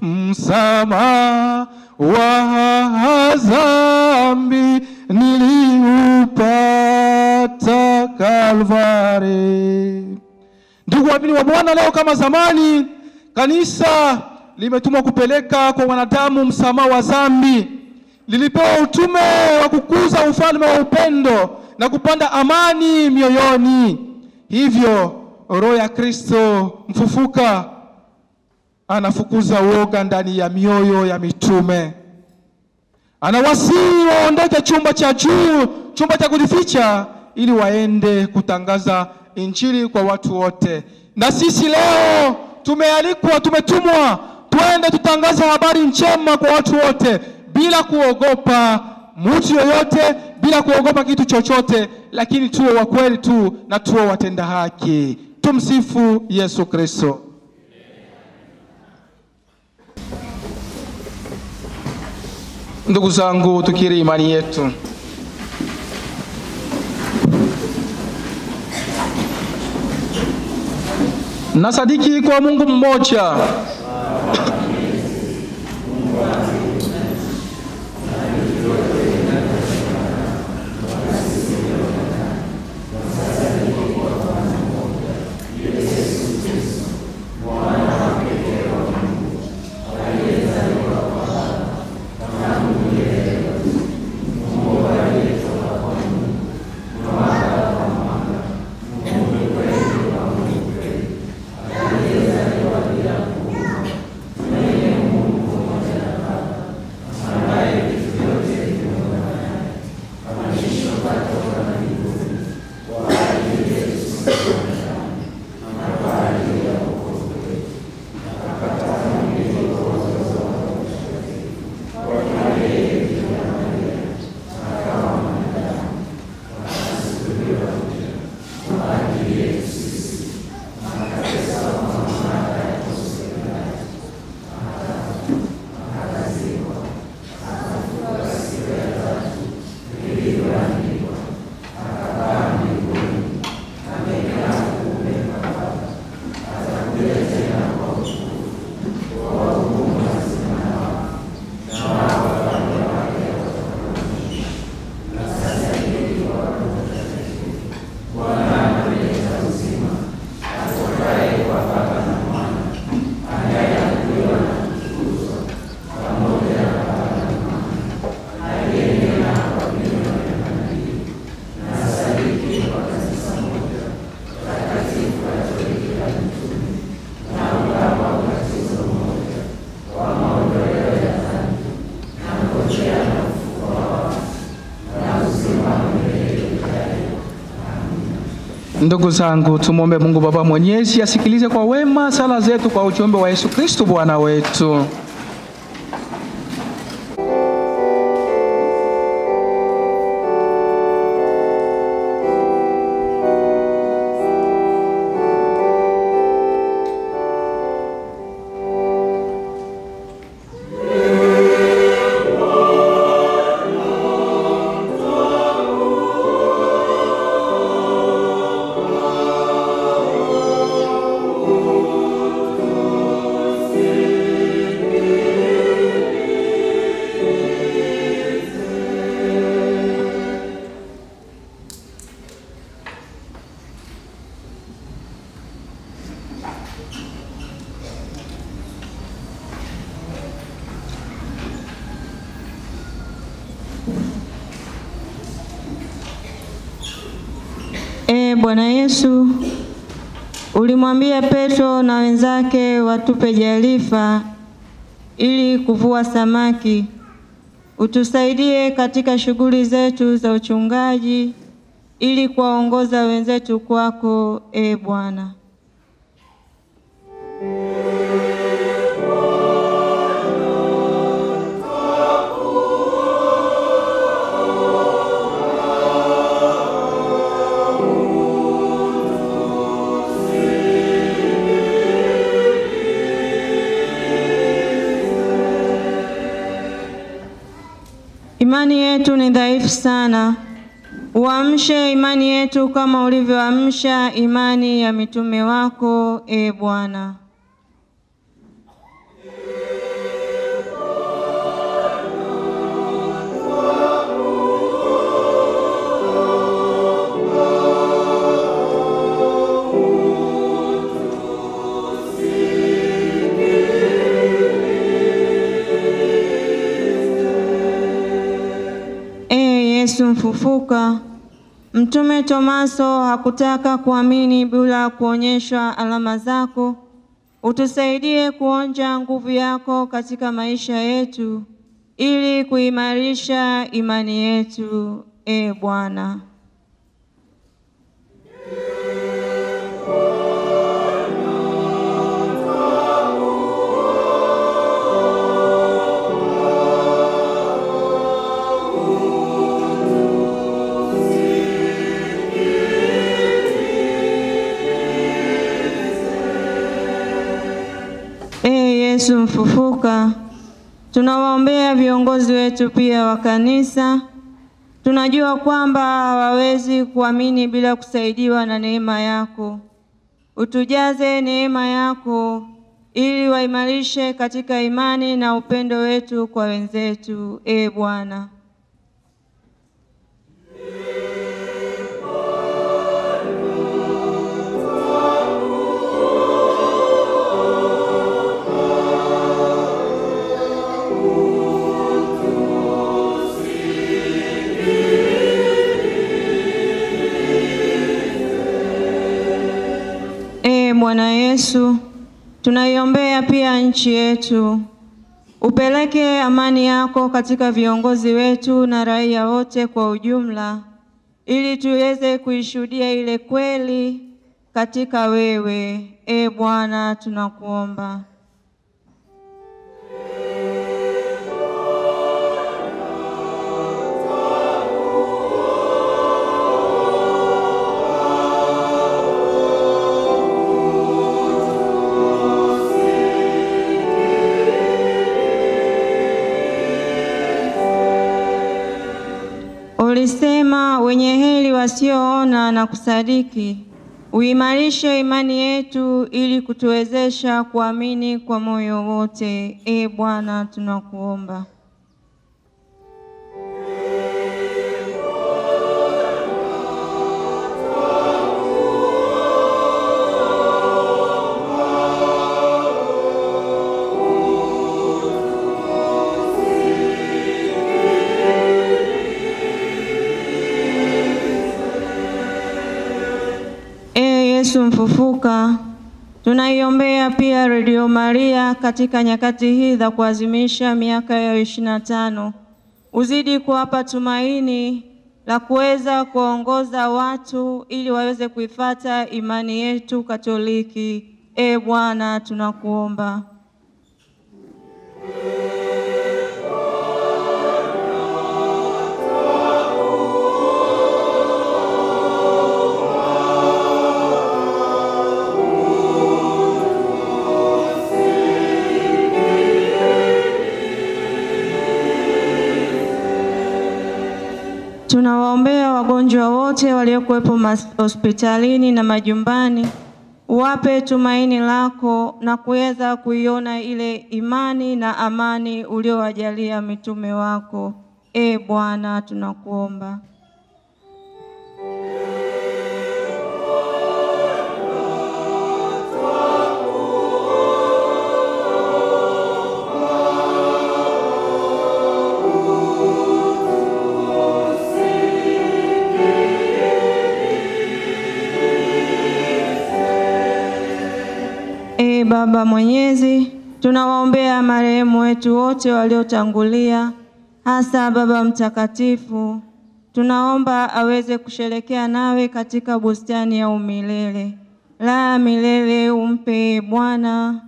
msamaha wa dhambi niliupata Kalvari. Ndugu waamini wa Bwana, leo kama zamani kanisa limetumwa kupeleka kwa wanadamu msamaha wa dhambi. Lilipewa utume wa kukuza ufalme wa upendo na kupanda amani mioyoni. Hivyo roho ya Kristo mfufuka anafukuza uoga ndani ya mioyo ya mitume. Anawasihi waondoke chumba cha juu, chumba cha kujificha, ili waende kutangaza injili kwa watu wote. Na sisi leo tumealikwa, tumetumwa twende tutangaze habari njema kwa watu wote, bila kuogopa mtu yoyote, bila kuogopa kitu chochote, lakini tuwe wa kweli tu na tuwe watenda haki. Tumsifu Yesu Kristo. Ndugu zangu, tukiri imani yetu. Nasadiki kwa Mungu mmoja, ndugu zangu, tumwombe Mungu Baba Mwenyezi asikilize kwa wema sala zetu kwa ujumbe wa Yesu Kristo Bwana wetu. Bwana Yesu, ulimwambia Petro na wenzake watupe jarifa ili kuvua samaki. Utusaidie katika shughuli zetu za uchungaji ili kuwaongoza wenzetu kwako, Bwana. Imani yetu ni dhaifu sana, Uamshe imani yetu kama ulivyoamsha imani ya mitume wako, e Bwana. Yesu mfufuka, Mtume Tomaso hakutaka kuamini bila kuonyeshwa alama zako. Utusaidie kuonja nguvu yako katika maisha yetu ili kuimarisha imani yetu, e Bwana. Yesu mfufuka, tunawaombea viongozi wetu pia wa kanisa. Tunajua kwamba hawawezi kuamini bila kusaidiwa na neema yako. Utujaze neema yako ili waimarishe katika imani na upendo wetu kwa wenzetu, e Bwana. Bwana Yesu, tunaiombea pia nchi yetu. Upeleke amani yako katika viongozi wetu na raia wote kwa ujumla, ili tuweze kuishuhudia ile kweli katika wewe. E Bwana, tunakuomba. Ulisema wenye heri wasioona na kusadiki. Uimarishe imani yetu ili kutuwezesha kuamini kwa moyo wote. E Bwana, tunakuomba. Yesu mfufuka, tunaiombea pia Radio Maria katika nyakati hii za kuadhimisha miaka ya 25. Uzidi kuwapa tumaini la kuweza kuongoza watu ili waweze kuifuata imani yetu Katoliki. E Bwana, tunakuomba. Tunawaombea wagonjwa wote waliokuwepo hospitalini na majumbani. Uwape tumaini lako na kuweza kuiona ile imani na amani uliowajalia mitume wako. E Bwana, tunakuomba. Baba Mwenyezi, tunawaombea marehemu wetu wote waliotangulia, hasa Baba Mtakatifu. Tunaomba aweze kusherekea nawe katika bustani ya umilele. La milele umpe Bwana,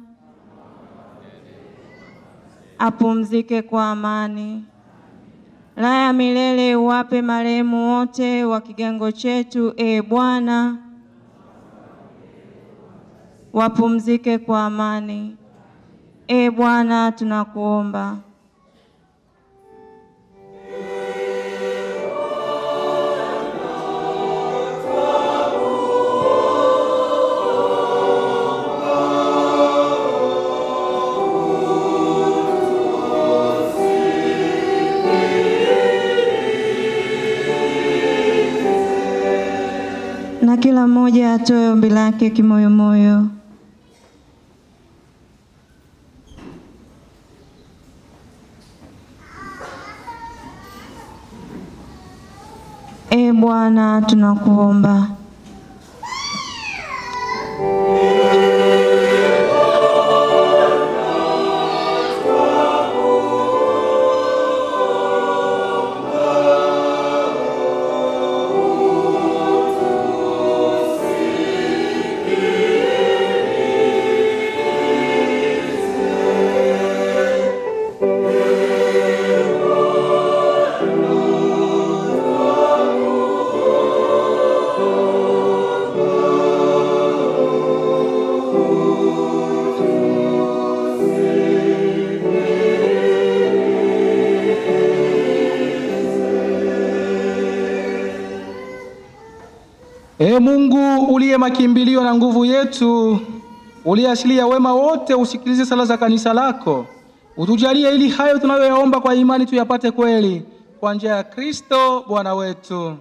apumzike kwa amani. La ya milele uwape marehemu wote wa kigango chetu, e Bwana, wapumzike kwa amani. E Bwana, tunakuomba. kila mmoja atoe ombi lake kimoyomoyo. Ee Bwana, tunakuomba. Ee Mungu uliye makimbilio na nguvu yetu, uliashiria wema wote, usikilize sala za kanisa lako. Utujalie ili hayo tunayoyaomba kwa imani tuyapate kweli, kwa njia ya Kristo Bwana wetu.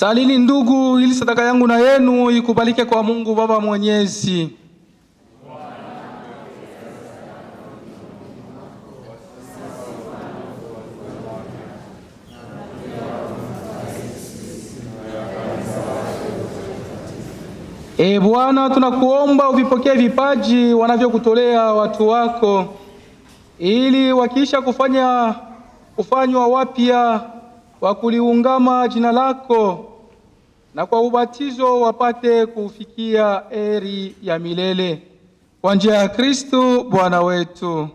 Salini ndugu, ili sadaka yangu na yenu ikubalike kwa Mungu Baba Mwenyezi. Bwana, tunakuomba uvipokee vipaji wanavyokutolea watu wako, ili wakiisha kufanywa wapya wa kuliungama jina lako, na kwa ubatizo wapate kufikia heri ya milele. Kwa njia ya Kristo Bwana wetu.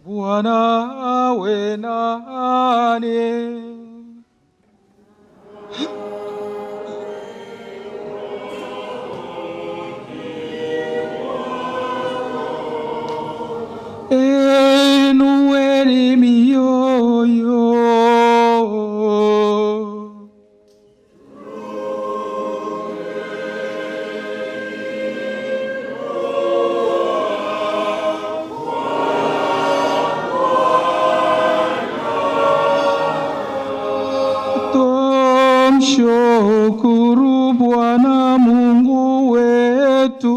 Bwana awe nani. Enueni mioyo. Tumshukuru Bwana Mungu wetu.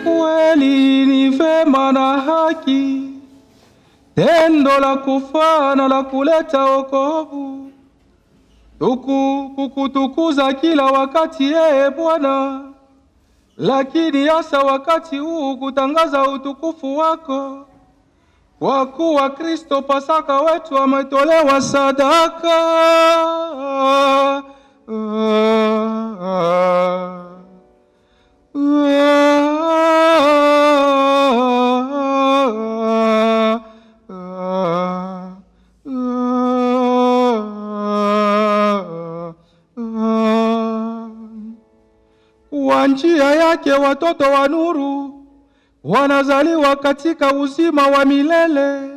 Kweli ni vema na haki, tendo la kufaa na la kuleta wokovu, kukutukuza kila wakati Bwana, lakini hasa wakati huu kutangaza utukufu wako, kwa kuwa Kristo Pasaka wetu ametolewa sadaka. Kwa njia yake watoto wa nuru wanazaliwa katika uzima wa milele,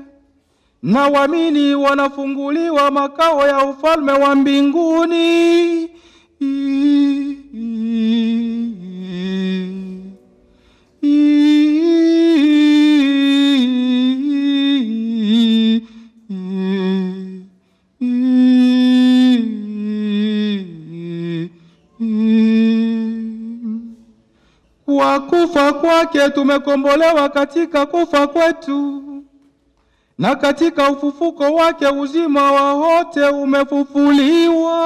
na waamini wanafunguliwa makao ya ufalme wa mbinguni. Kwa kufa kwake tumekombolewa katika kufa kwetu, na katika ufufuko wake uzima wa wote umefufuliwa.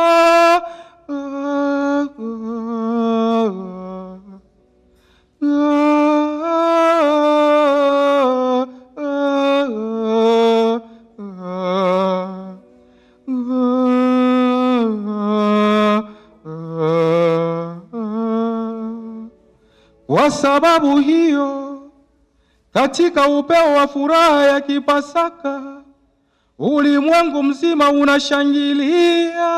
Kwa sababu hiyo, katika upeo wa furaha ya kipasaka, ulimwengu mzima unashangilia.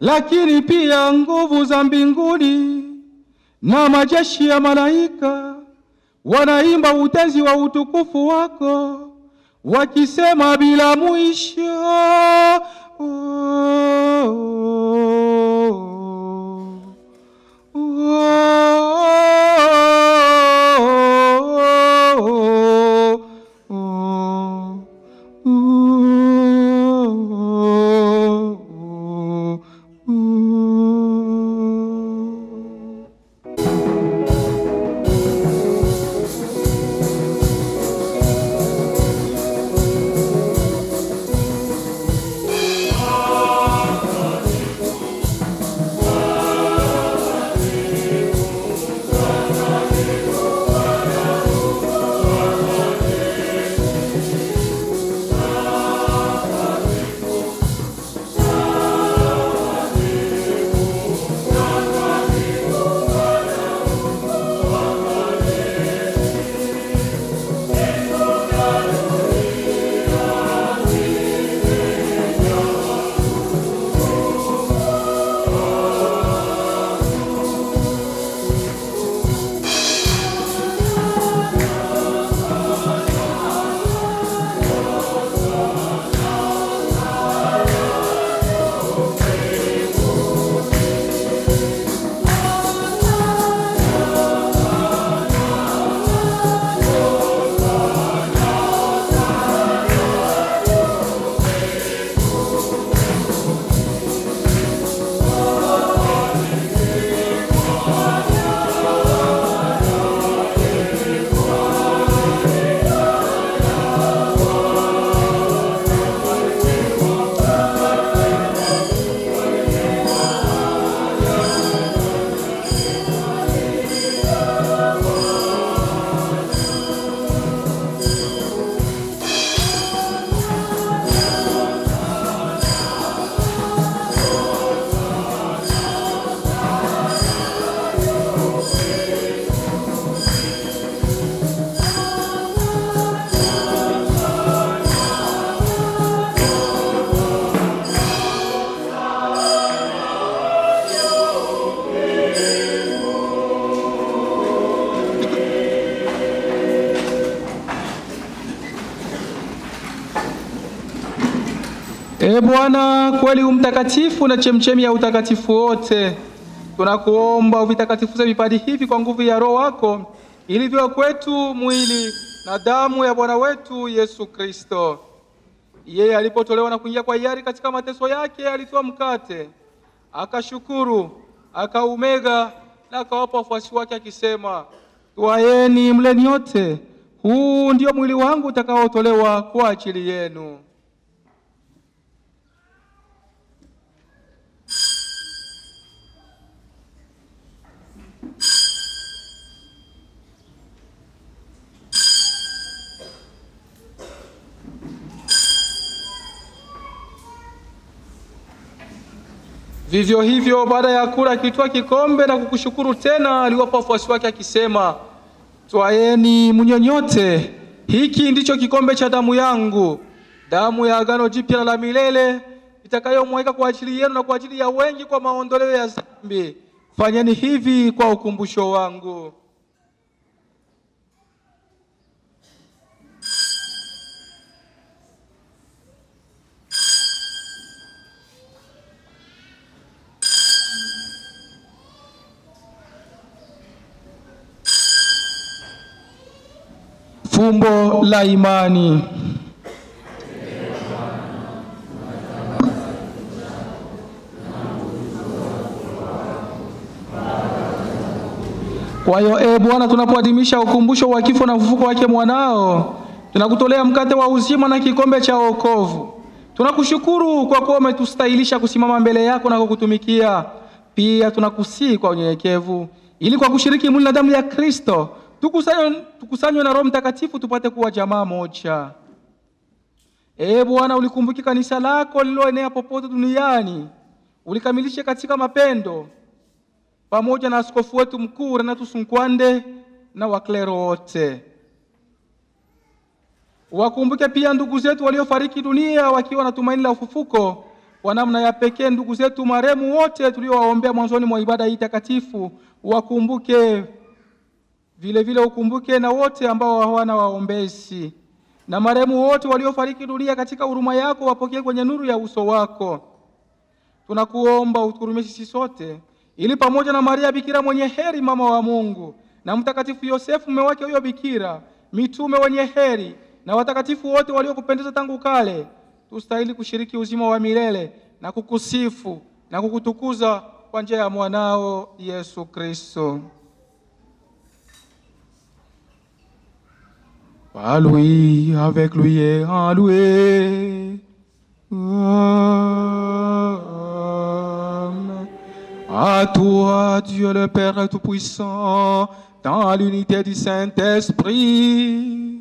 Lakini pia nguvu za mbinguni na majeshi ya malaika wanaimba utenzi wa utukufu wako, wakisema bila mwisho, Bwana, kweli umtakatifu na chemchemi ya utakatifu wote, tunakuomba uvitakatifuze vipaji hivi kwa nguvu ya Roho wako, ili viwe kwetu mwili na damu ya Bwana wetu Yesu Kristo. Yeye alipotolewa na kuingia kwa hiari katika mateso yake, alitoa mkate, akashukuru, akaumega na akawapa wafuasi wake akisema, twaeni mleni yote, huu ndio mwili wangu utakaotolewa kwa ajili yenu. Vivyo hivyo baada ya kula akitwaa kikombe na kukushukuru tena, aliwapa wafuasi wake akisema, twaeni mnyonyote, hiki ndicho kikombe cha damu yangu, damu ya agano jipya na la milele, itakayomwagika kwa ajili yenu na kwa ajili ya wengi kwa maondoleo ya dhambi. Fanyeni hivi kwa ukumbusho wangu. Fumbo la imani. Kwa hiyo Bwana, tunapoadhimisha ukumbusho wa kifo na ufufuko wake mwanao, tunakutolea mkate wa uzima na kikombe cha wokovu. Tunakushukuru kwa kuwa umetustahilisha kusimama mbele yako na kukutumikia. Pia tunakusihi kwa unyenyekevu, ili kwa kushiriki mwili na damu ya Kristo tukusanywe na Roho Mtakatifu tupate kuwa jamaa moja. Bwana, ulikumbuki kanisa lako lililoenea popote duniani, ulikamilishe katika mapendo, pamoja na askofu wetu mkuu Renatus Nkwande na waklero wote. Wakumbuke pia ndugu zetu waliofariki dunia wakiwa na tumaini la ufufuko. Kwa namna ya pekee ndugu zetu marehemu wote tuliowaombea mwanzoni mwa ibada hii takatifu, wakumbuke vile vile. Ukumbuke na wote ambao hawana waombezi, na marehemu wote waliofariki dunia katika huruma yako, wapokee kwenye nuru ya uso wako. Tunakuomba utuhurumie sisi sote, ili pamoja na Maria Bikira mwenye heri mama wa Mungu, na Mtakatifu Yosefu mume wake huyo Bikira, mitume wenye heri na watakatifu wote waliokupendeza tangu kale, tustahili kushiriki uzima wa milele na kukusifu na kukutukuza kwa njia ya mwanao Yesu Kristo. Par lui, avec lui et en lui. Amen. À toi, Dieu le Père Tout-Puissant, dans l'unité du Saint-Esprit.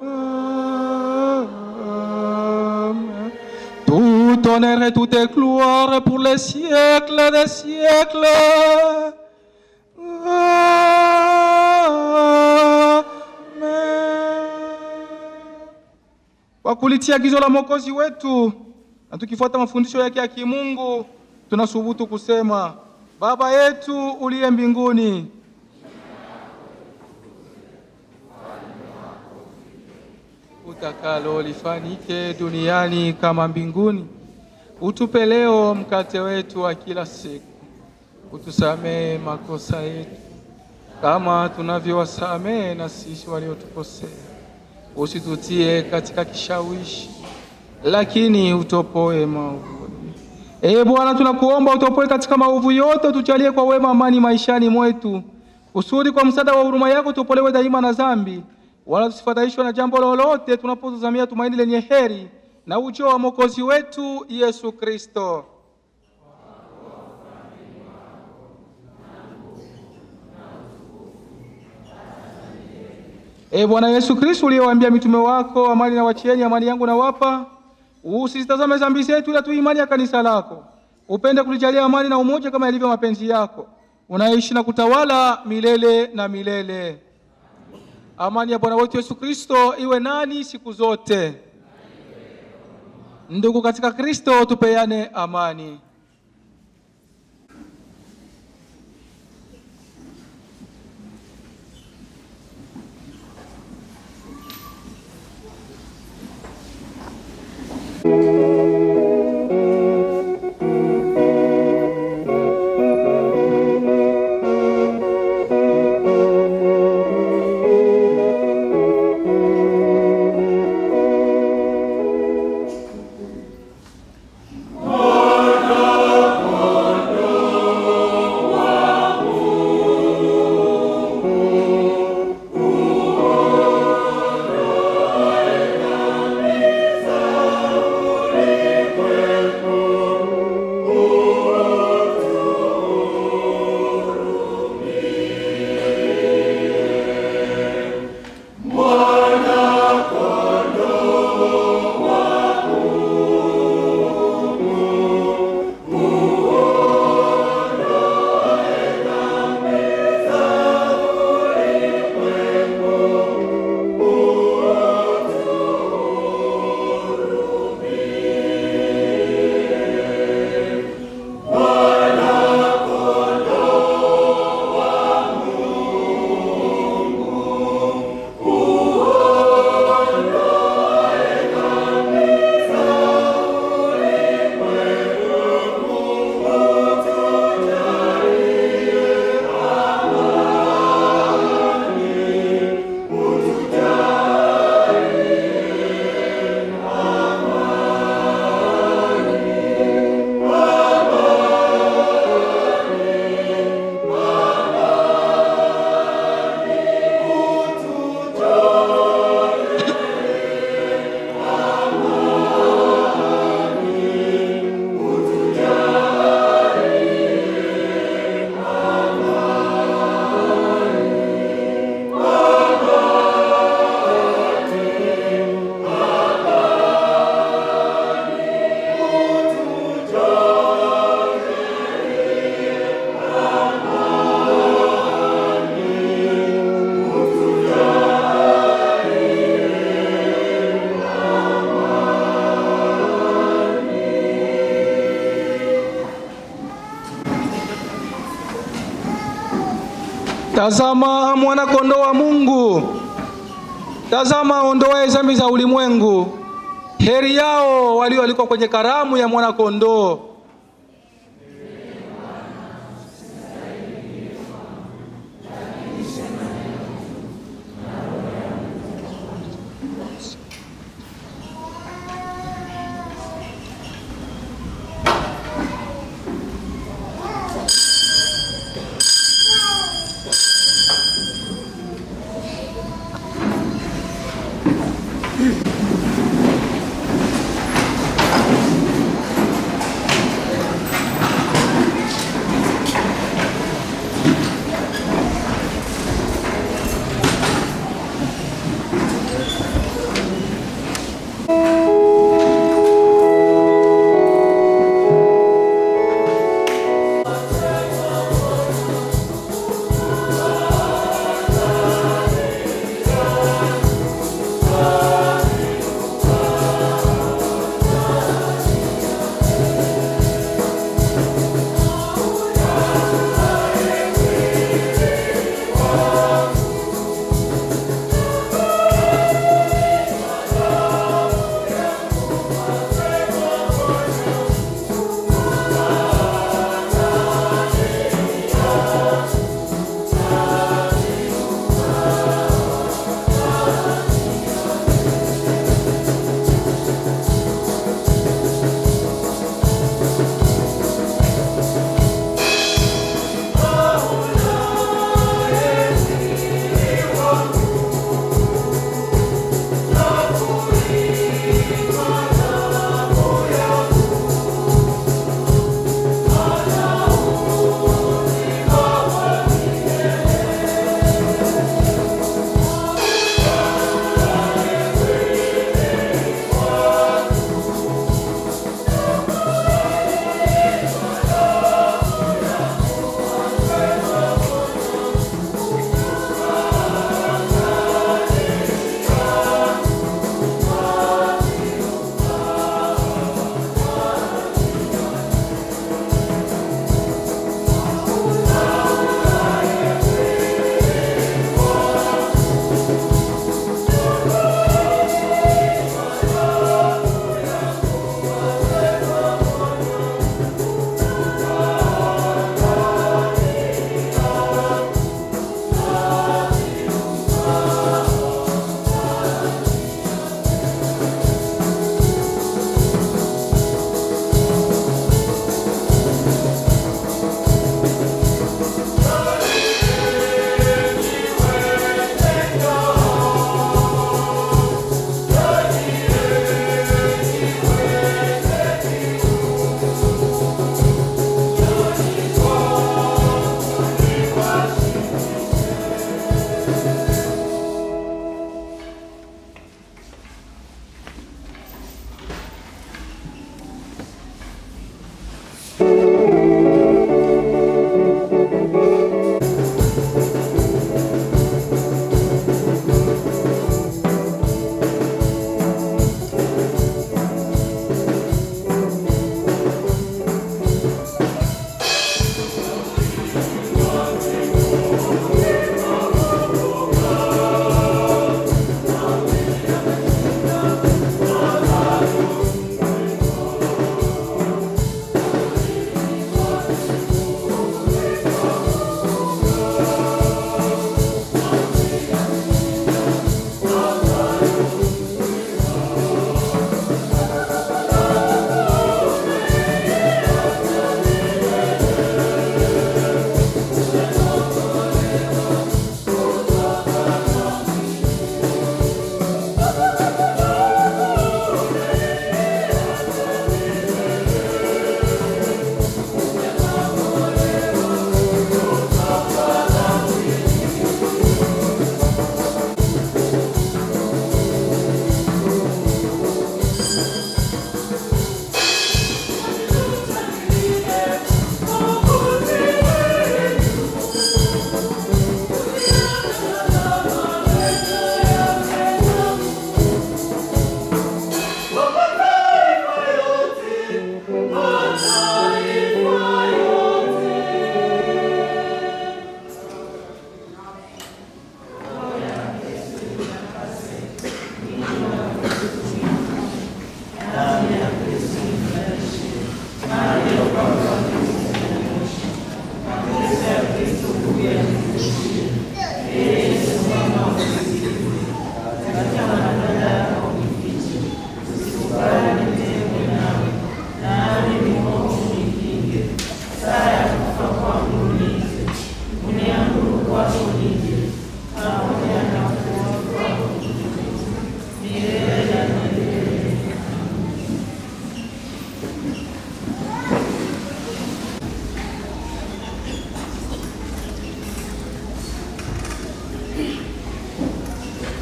Amen. Tout honneur et toute gloire pour les siècles des siècles. Kwa kulitia agizo la Mwokozi wetu na tukifuata mafundisho yake ya kimungu, tunasubutu kusema: Baba yetu uliye mbinguni, utakalo lifanyike duniani kama mbinguni. Utupe leo mkate wetu wa kila siku. Utusamehe makosa yetu kama tunavyowasamehe na sisi waliotukosea. Usitutie katika kishawishi, lakini utopoe maovuni. Bwana, tunakuomba utopoe katika maovu yote, tujalie kwa wema amani maishani mwetu, kusudi kwa msaada wa huruma yako tupolewe daima na dhambi, wala tusifadhaishwe na jambo lolote, tunapotazamia tumaini lenye heri na ujio wa Mwokozi wetu Yesu Kristo. Bwana Yesu Kristo, uliyewaambia mitume wako, amani na wachieni, amani yangu na wapa, usitazame dhambi zetu, ila tu imani ya kanisa lako. Upende kulijalia amani na umoja kama ilivyo mapenzi yako, unaishi na kutawala milele na milele. Amani ya Bwana wetu Yesu Kristo iwe nani siku zote. Ndugu katika Kristo, tupeane amani. Tazama mwana kondoo wa Mungu. Tazama aondoaye dhambi za ulimwengu. Heri yao walioalikwa kwenye karamu ya mwana kondoo.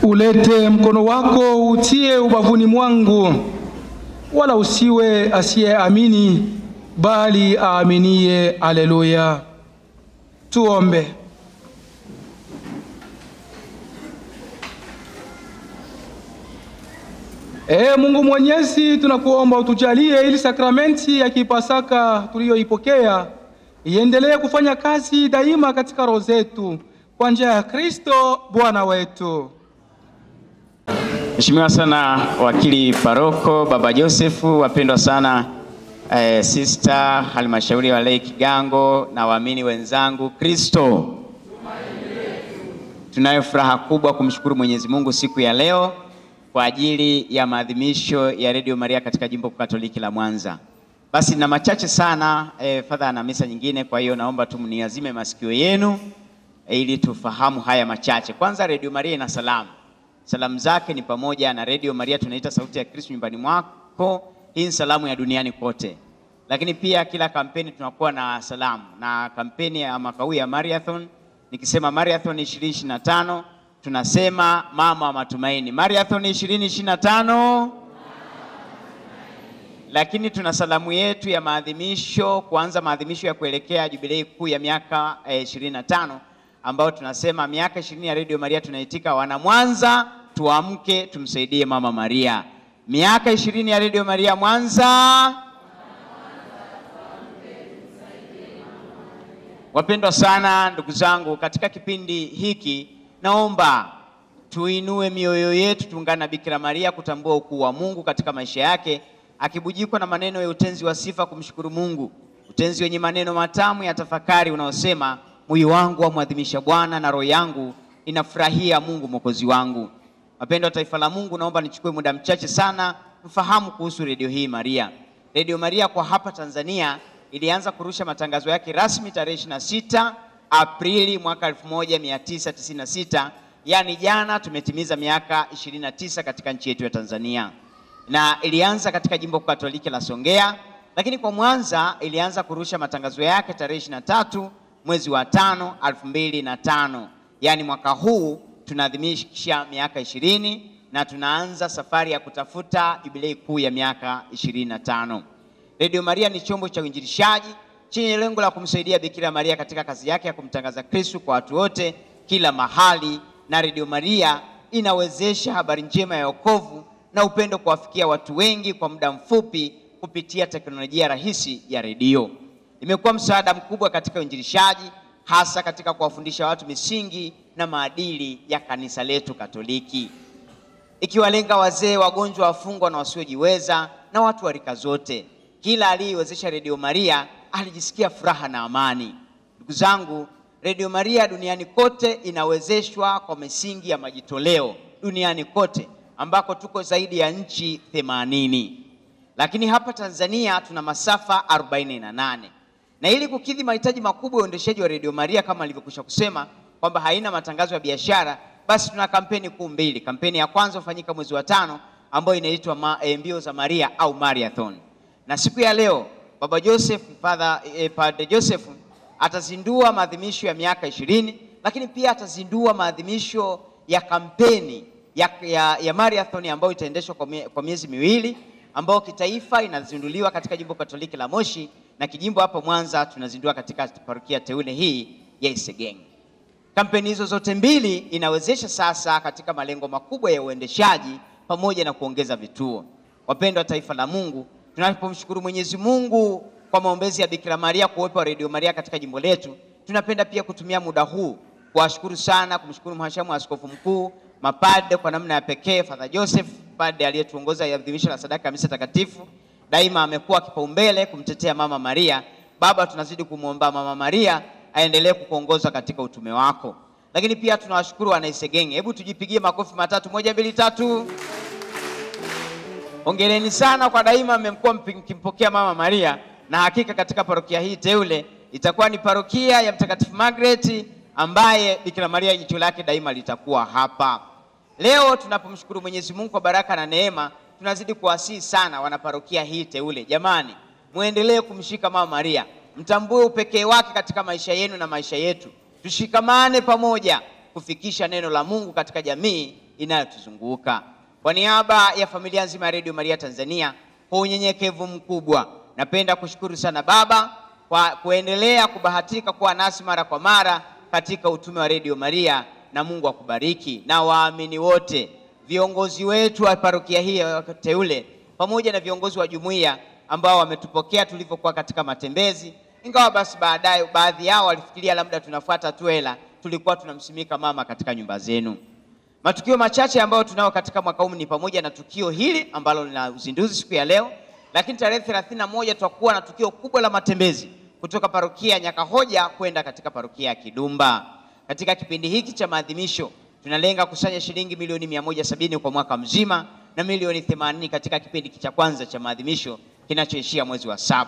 Ulete mkono wako utie ubavuni mwangu, wala usiwe asiyeamini bali aaminie. Haleluya. Tuombe. Mungu Mwenyezi, tunakuomba utujalie ili sakramenti ya kipasaka tuliyoipokea iendelee kufanya kazi daima katika roho zetu kwa njia ya Kristo Bwana wetu. Mheshimiwa sana wakili paroko Baba Josefu, wapendwa sana sister halmashauri wa Lake Kigango na waamini wenzangu Kristo, tunayo furaha kubwa kumshukuru Mwenyezi Mungu siku ya leo kwa ajili ya maadhimisho ya Radio Maria katika Jimbo Katoliki la Mwanza. Basi na machache sana fadha na misa nyingine, kwa hiyo naomba tu mniazime masikio yenu ili tufahamu haya machache. Kwanza, Radio Maria ina salamu. Salamu zake ni pamoja na Radio Maria tunaita sauti ya Kristo nyumbani mwako. Hii ni salamu ya duniani kote. Lakini pia kila kampeni tunakuwa na salamu, na kampeni ya mwaka huu ya marathon, nikisema marathon 2025 tunasema mama wa matumaini. Marathon 2025. Lakini tuna salamu yetu ya maadhimisho, kuanza maadhimisho ya kuelekea jubilei kuu ya miaka 25 ambao tunasema miaka 20 ya Radio Maria. Tunaitika wana Mwanza tuamke tumsaidie Mama Maria. Miaka 20 ya Radio Maria Mwanza. Wapendwa sana ndugu zangu, katika kipindi hiki naomba tuinue mioyo yetu, tuungane na Bikira Maria kutambua ukuu wa Mungu katika maisha yake, akibujikwa na maneno ya utenzi wa sifa kumshukuru Mungu, utenzi wenye maneno matamu ya tafakari unaosema: moyo wangu wamwadhimisha Bwana na roho yangu inafurahia Mungu Mwokozi wangu. Wapendwa taifa la Mungu, naomba nichukue muda mchache sana mfahamu kuhusu Radio hii Maria. Radio Maria kwa hapa Tanzania ilianza kurusha matangazo yake rasmi tarehe 26 Aprili mwaka 1996, yani jana tumetimiza miaka 29 katika nchi yetu ya Tanzania. Na ilianza katika Jimbo Katoliki la Songea, lakini kwa Mwanza ilianza kurusha matangazo yake tarehe 23 mwezi wa 5 2005. Yani mwaka huu tunaadhimisha miaka 20 na tunaanza safari ya kutafuta jubilei kuu ya miaka 25. Radio Maria ni chombo cha uinjilishaji chenye lengo la kumsaidia Bikira Maria katika kazi yake ya kumtangaza Kristo kwa watu wote kila mahali, na Radio Maria inawezesha habari njema ya wokovu na upendo kuwafikia watu wengi kwa muda mfupi kupitia teknolojia rahisi ya redio. Imekuwa msaada mkubwa katika uinjilishaji, hasa katika kuwafundisha watu misingi na maadili ya kanisa letu Katoliki, ikiwalenga wazee, wagonjwa, wafungwa na wasiojiweza na watu wa rika zote. Kila aliyewezesha Radio Maria alijisikia furaha na amani. Ndugu zangu, Radio Maria duniani kote inawezeshwa kwa misingi ya majitoleo duniani kote, ambako tuko zaidi ya nchi 80. Lakini hapa Tanzania tuna masafa 48. Na ili kukidhi mahitaji makubwa ya uendeshaji wa Radio Maria, kama nilivyokwisha kusema kwamba haina matangazo ya biashara, basi tuna kampeni kuu mbili. Kampeni ya kwanza hufanyika mwezi wa 5 ambayo inaitwa mbio za Maria au marathon. Na siku ya leo Baba Joseph, Padre Joseph atazindua maadhimisho ya miaka 20, lakini pia atazindua maadhimisho ya kampeni ya marathon ambayo itaendeshwa kwa miezi miwili, ambayo kitaifa inazinduliwa katika Jimbo Katoliki la Moshi, na kijimbo hapa Mwanza tunazindua katika parokia teule hii ya Isegeng. Kampeni hizo zote mbili inawezesha sasa katika malengo makubwa ya uendeshaji pamoja na kuongeza vituo. Wapendwa taifa la Mungu, tunapomshukuru Mwenyezi Mungu kwa maombezi ya Bikira Maria kuwepo Radio Maria katika jimbo letu, tunapenda pia kutumia muda huu kuwashukuru sana, kumshukuru Mhashamu Askofu Mkuu, mapadre kwa namna ya pekee, Father Joseph, padre aliyetuongoza adhimisho la sadaka ya misa takatifu. Daima amekuwa kipaumbele kumtetea Mama Maria. Baba, tunazidi kumuomba Mama Maria aendelee kukuongoza katika utume wako. Lakini pia tunawashukuru wana Isegeng. Hebu tujipigie makofi matatu, 1 2 3. Hongereni sana kwa daima mmekuwa mkimpokea Mama Maria, na hakika katika parokia hii teule itakuwa ni parokia ya Mtakatifu Margaret ambaye Bikira Maria jicho lake daima litakuwa hapa. Leo tunapomshukuru Mwenyezi Mungu kwa baraka na neema, tunazidi kuwasihi sana wanaparokia hii teule. Jamani, muendelee kumshika Mama Maria, mtambue upekee wake katika maisha yenu na maisha yetu. Tushikamane pamoja kufikisha neno la Mungu katika jamii inayotuzunguka. Kwa niaba ya familia nzima ya Radio Maria Tanzania, kwa unyenyekevu mkubwa, napenda kushukuru sana Baba kwa kuendelea kubahatika kuwa nasi mara kwa mara katika utume wa Radio Maria, na Mungu akubariki. Na waamini wote, viongozi wetu wa parokia hii ya teule, pamoja na viongozi wa jumuiya ambao wametupokea tulivyokuwa katika matembezi, ingawa basi baadaye baadhi yao walifikiria labda tunafuata tuela, tulikuwa tunamsimika mama katika nyumba zenu. Matukio machache ambayo tunao katika mwaka huu ni pamoja na tukio hili ambalo lina uzinduzi siku ya leo, lakini tarehe 31 tutakuwa na tukio kubwa la matembezi kutoka parokia Nyakahoja kwenda katika parokia ya Kidumba. Katika kipindi hiki cha maadhimisho tunalenga kusanya shilingi milioni 170 kwa mwaka mzima na milioni 80 katika kipindi cha kwanza cha maadhimisho kinachoishia mwezi wa 7.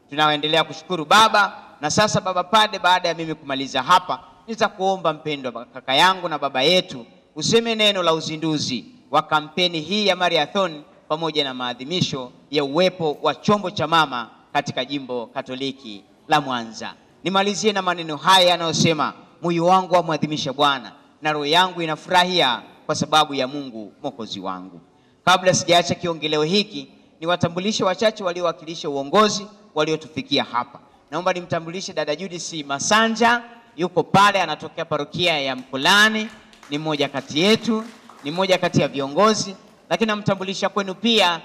Tunaendelea kushukuru Baba, na sasa Baba Pade, baada ya mimi kumaliza hapa, nitakuomba mpendwa kaka yangu na baba yetu useme neno la uzinduzi wa kampeni hii ya Mariathon pamoja na maadhimisho ya uwepo wa chombo cha mama katika jimbo Katoliki la Mwanza. Nimalizie na maneno haya yanayosema, moyo wangu wamwadhimisha Bwana na roho yangu inafurahia kwa sababu ya Mungu Mwokozi wangu. Kabla sijaacha kiongeleo hiki, niwatambulishe wachache waliowakilisha uongozi waliotufikia hapa. Naomba nimtambulishe dada Judith Masanja, yuko pale, anatokea parokia ya Mkulani, ni mmoja kati yetu, ni mmoja kati ya viongozi. Lakini namtambulisha kwenu pia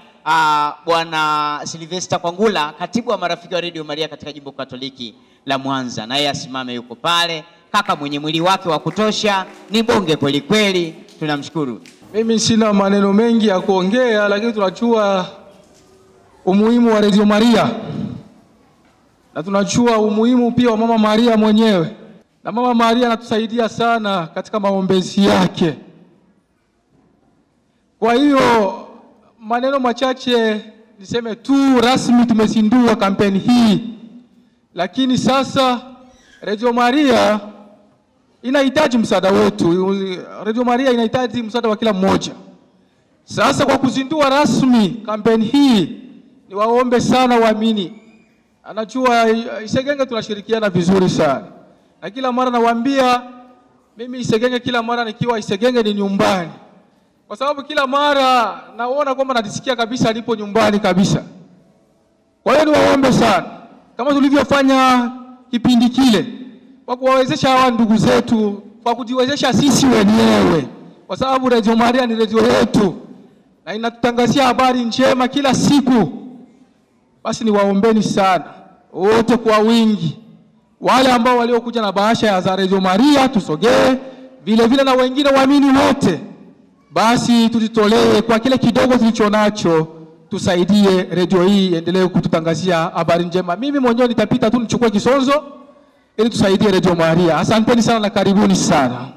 Bwana Sylvester Kwangula, katibu wa marafiki wa Radio Maria katika jimbo Katoliki la Mwanza, na yeye asimame, yuko pale. Kaka mwenye mwili wake wa kutosha, ni bonge kweli kweli, tunamshukuru. Mimi sina maneno mengi ya kuongea, lakini tunajua umuhimu wa Radio Maria. Na tunajua umuhimu pia wa Mama Maria mwenyewe. Na Mama Maria anatusaidia sana katika maombezi yake. Kwa hiyo maneno machache niseme tu, rasmi tumezindua kampeni hii. Lakini sasa Radio Maria inahitaji msaada wetu. Radio Maria inahitaji msaada wa kila mmoja. Sasa kwa kuzindua rasmi kampeni hii, niwaombe sana waamini. Anajua Isegenge tunashirikiana vizuri sana. Na kila mara nawaambia, mimi Isegenge kila mara nikiwa Isegenge ni nyumbani. Kwa sababu kila mara naona kwamba najisikia kabisa nipo nyumbani kabisa. Kwa hiyo niwaombe sana, kama tulivyofanya kipindi kile, kwa kuwawezesha hawa ndugu zetu, kwa kujiwezesha sisi wenyewe. Kwa sababu Radio Maria ni radio yetu na inatutangazia habari njema kila siku. Basi niwaombeni sana wote kwa wingi. Wale ambao waliokuja na bahasha za Radio Maria tusogee, vile vile na wengine waamini wote. Basi tujitolee kwa kile kidogo tulichonacho, tusaidie radio hii endelee kututangazia habari njema. Mimi mwenyewe nitapita tu nichukue kisonzo ili tusaidie Radio Maria. Asanteni sana na karibuni sana.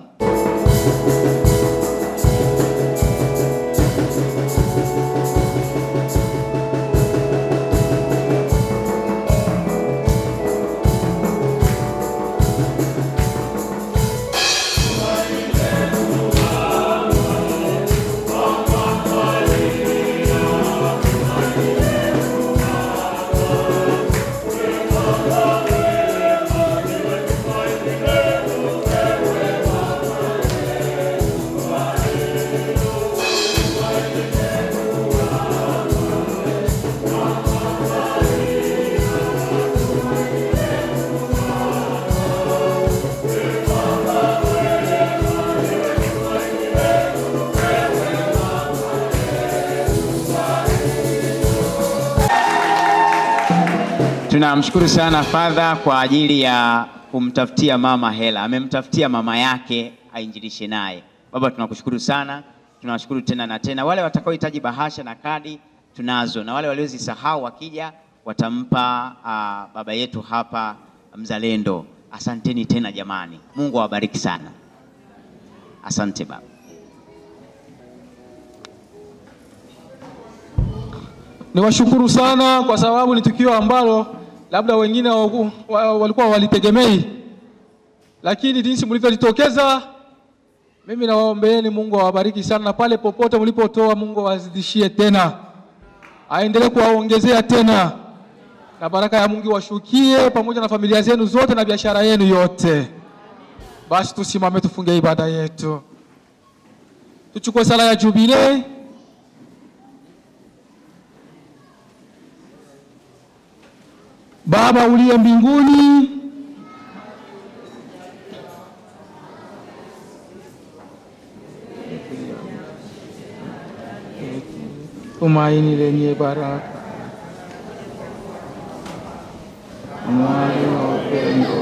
Tunamshukuru sana Father kwa ajili ya kumtafutia mama hela. Amemtafutia mama yake ainjilishe naye. Baba, tunakushukuru sana. Tunawashukuru tena na tena. Wale watakaohitaji bahasha na kadi tunazo, na wale waliozisahau wakija watampa baba yetu hapa mzalendo. Asanteni tena jamani. Mungu awabariki sana. Asante baba. Niwashukuru sana kwa sababu ni tukio ambalo labda wengine walikuwa walitegemei, lakini jinsi mlivyojitokeza, mimi nawaombeeni Mungu awabariki sana, na pale popote mlipotoa Mungu awazidishie tena, aendelee kuwaongezea tena, na baraka ya Mungu washukie pamoja na familia zenu zote na biashara yenu yote. Basi tusimame tufunge ibada yetu. Tuchukue sala ya Jubilei. Baba uliye mbinguni, tumaini lenye baraka, mwali wa upendo,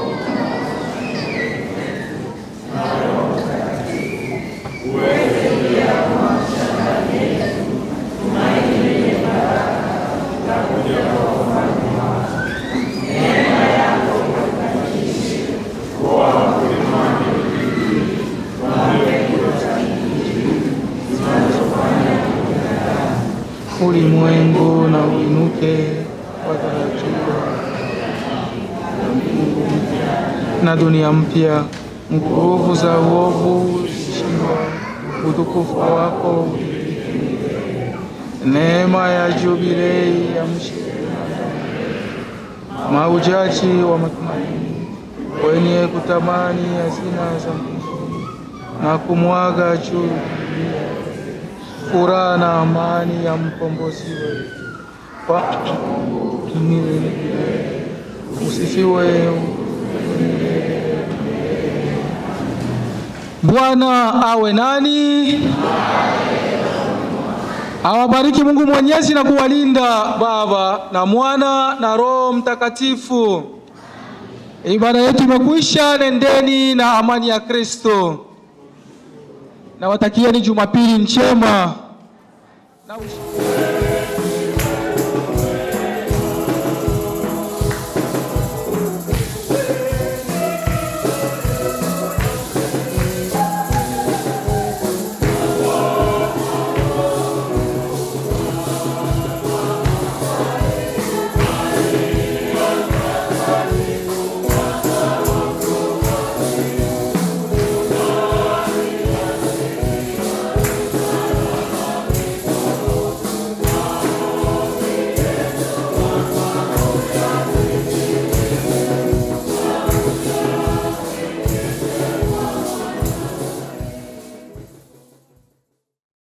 ulimwengu na uinuke kwa taratibu na dunia mpya, nguvu za uovu zishindwa, utukufu wako, neema ya Jubilei ya maujaji wa matumaini, wenye kutamani hazina za mbinguni na kumwaga juu furaha na amani ya mkombozi wetu. Kwa milele usifiwe. Bwana awe nani. Awabariki Mungu Mwenyezi na kuwalinda Baba na Mwana na Roho Mtakatifu. Ibada yetu imekwisha, nendeni na amani ya Kristo. Na watakieni Jumapili njema.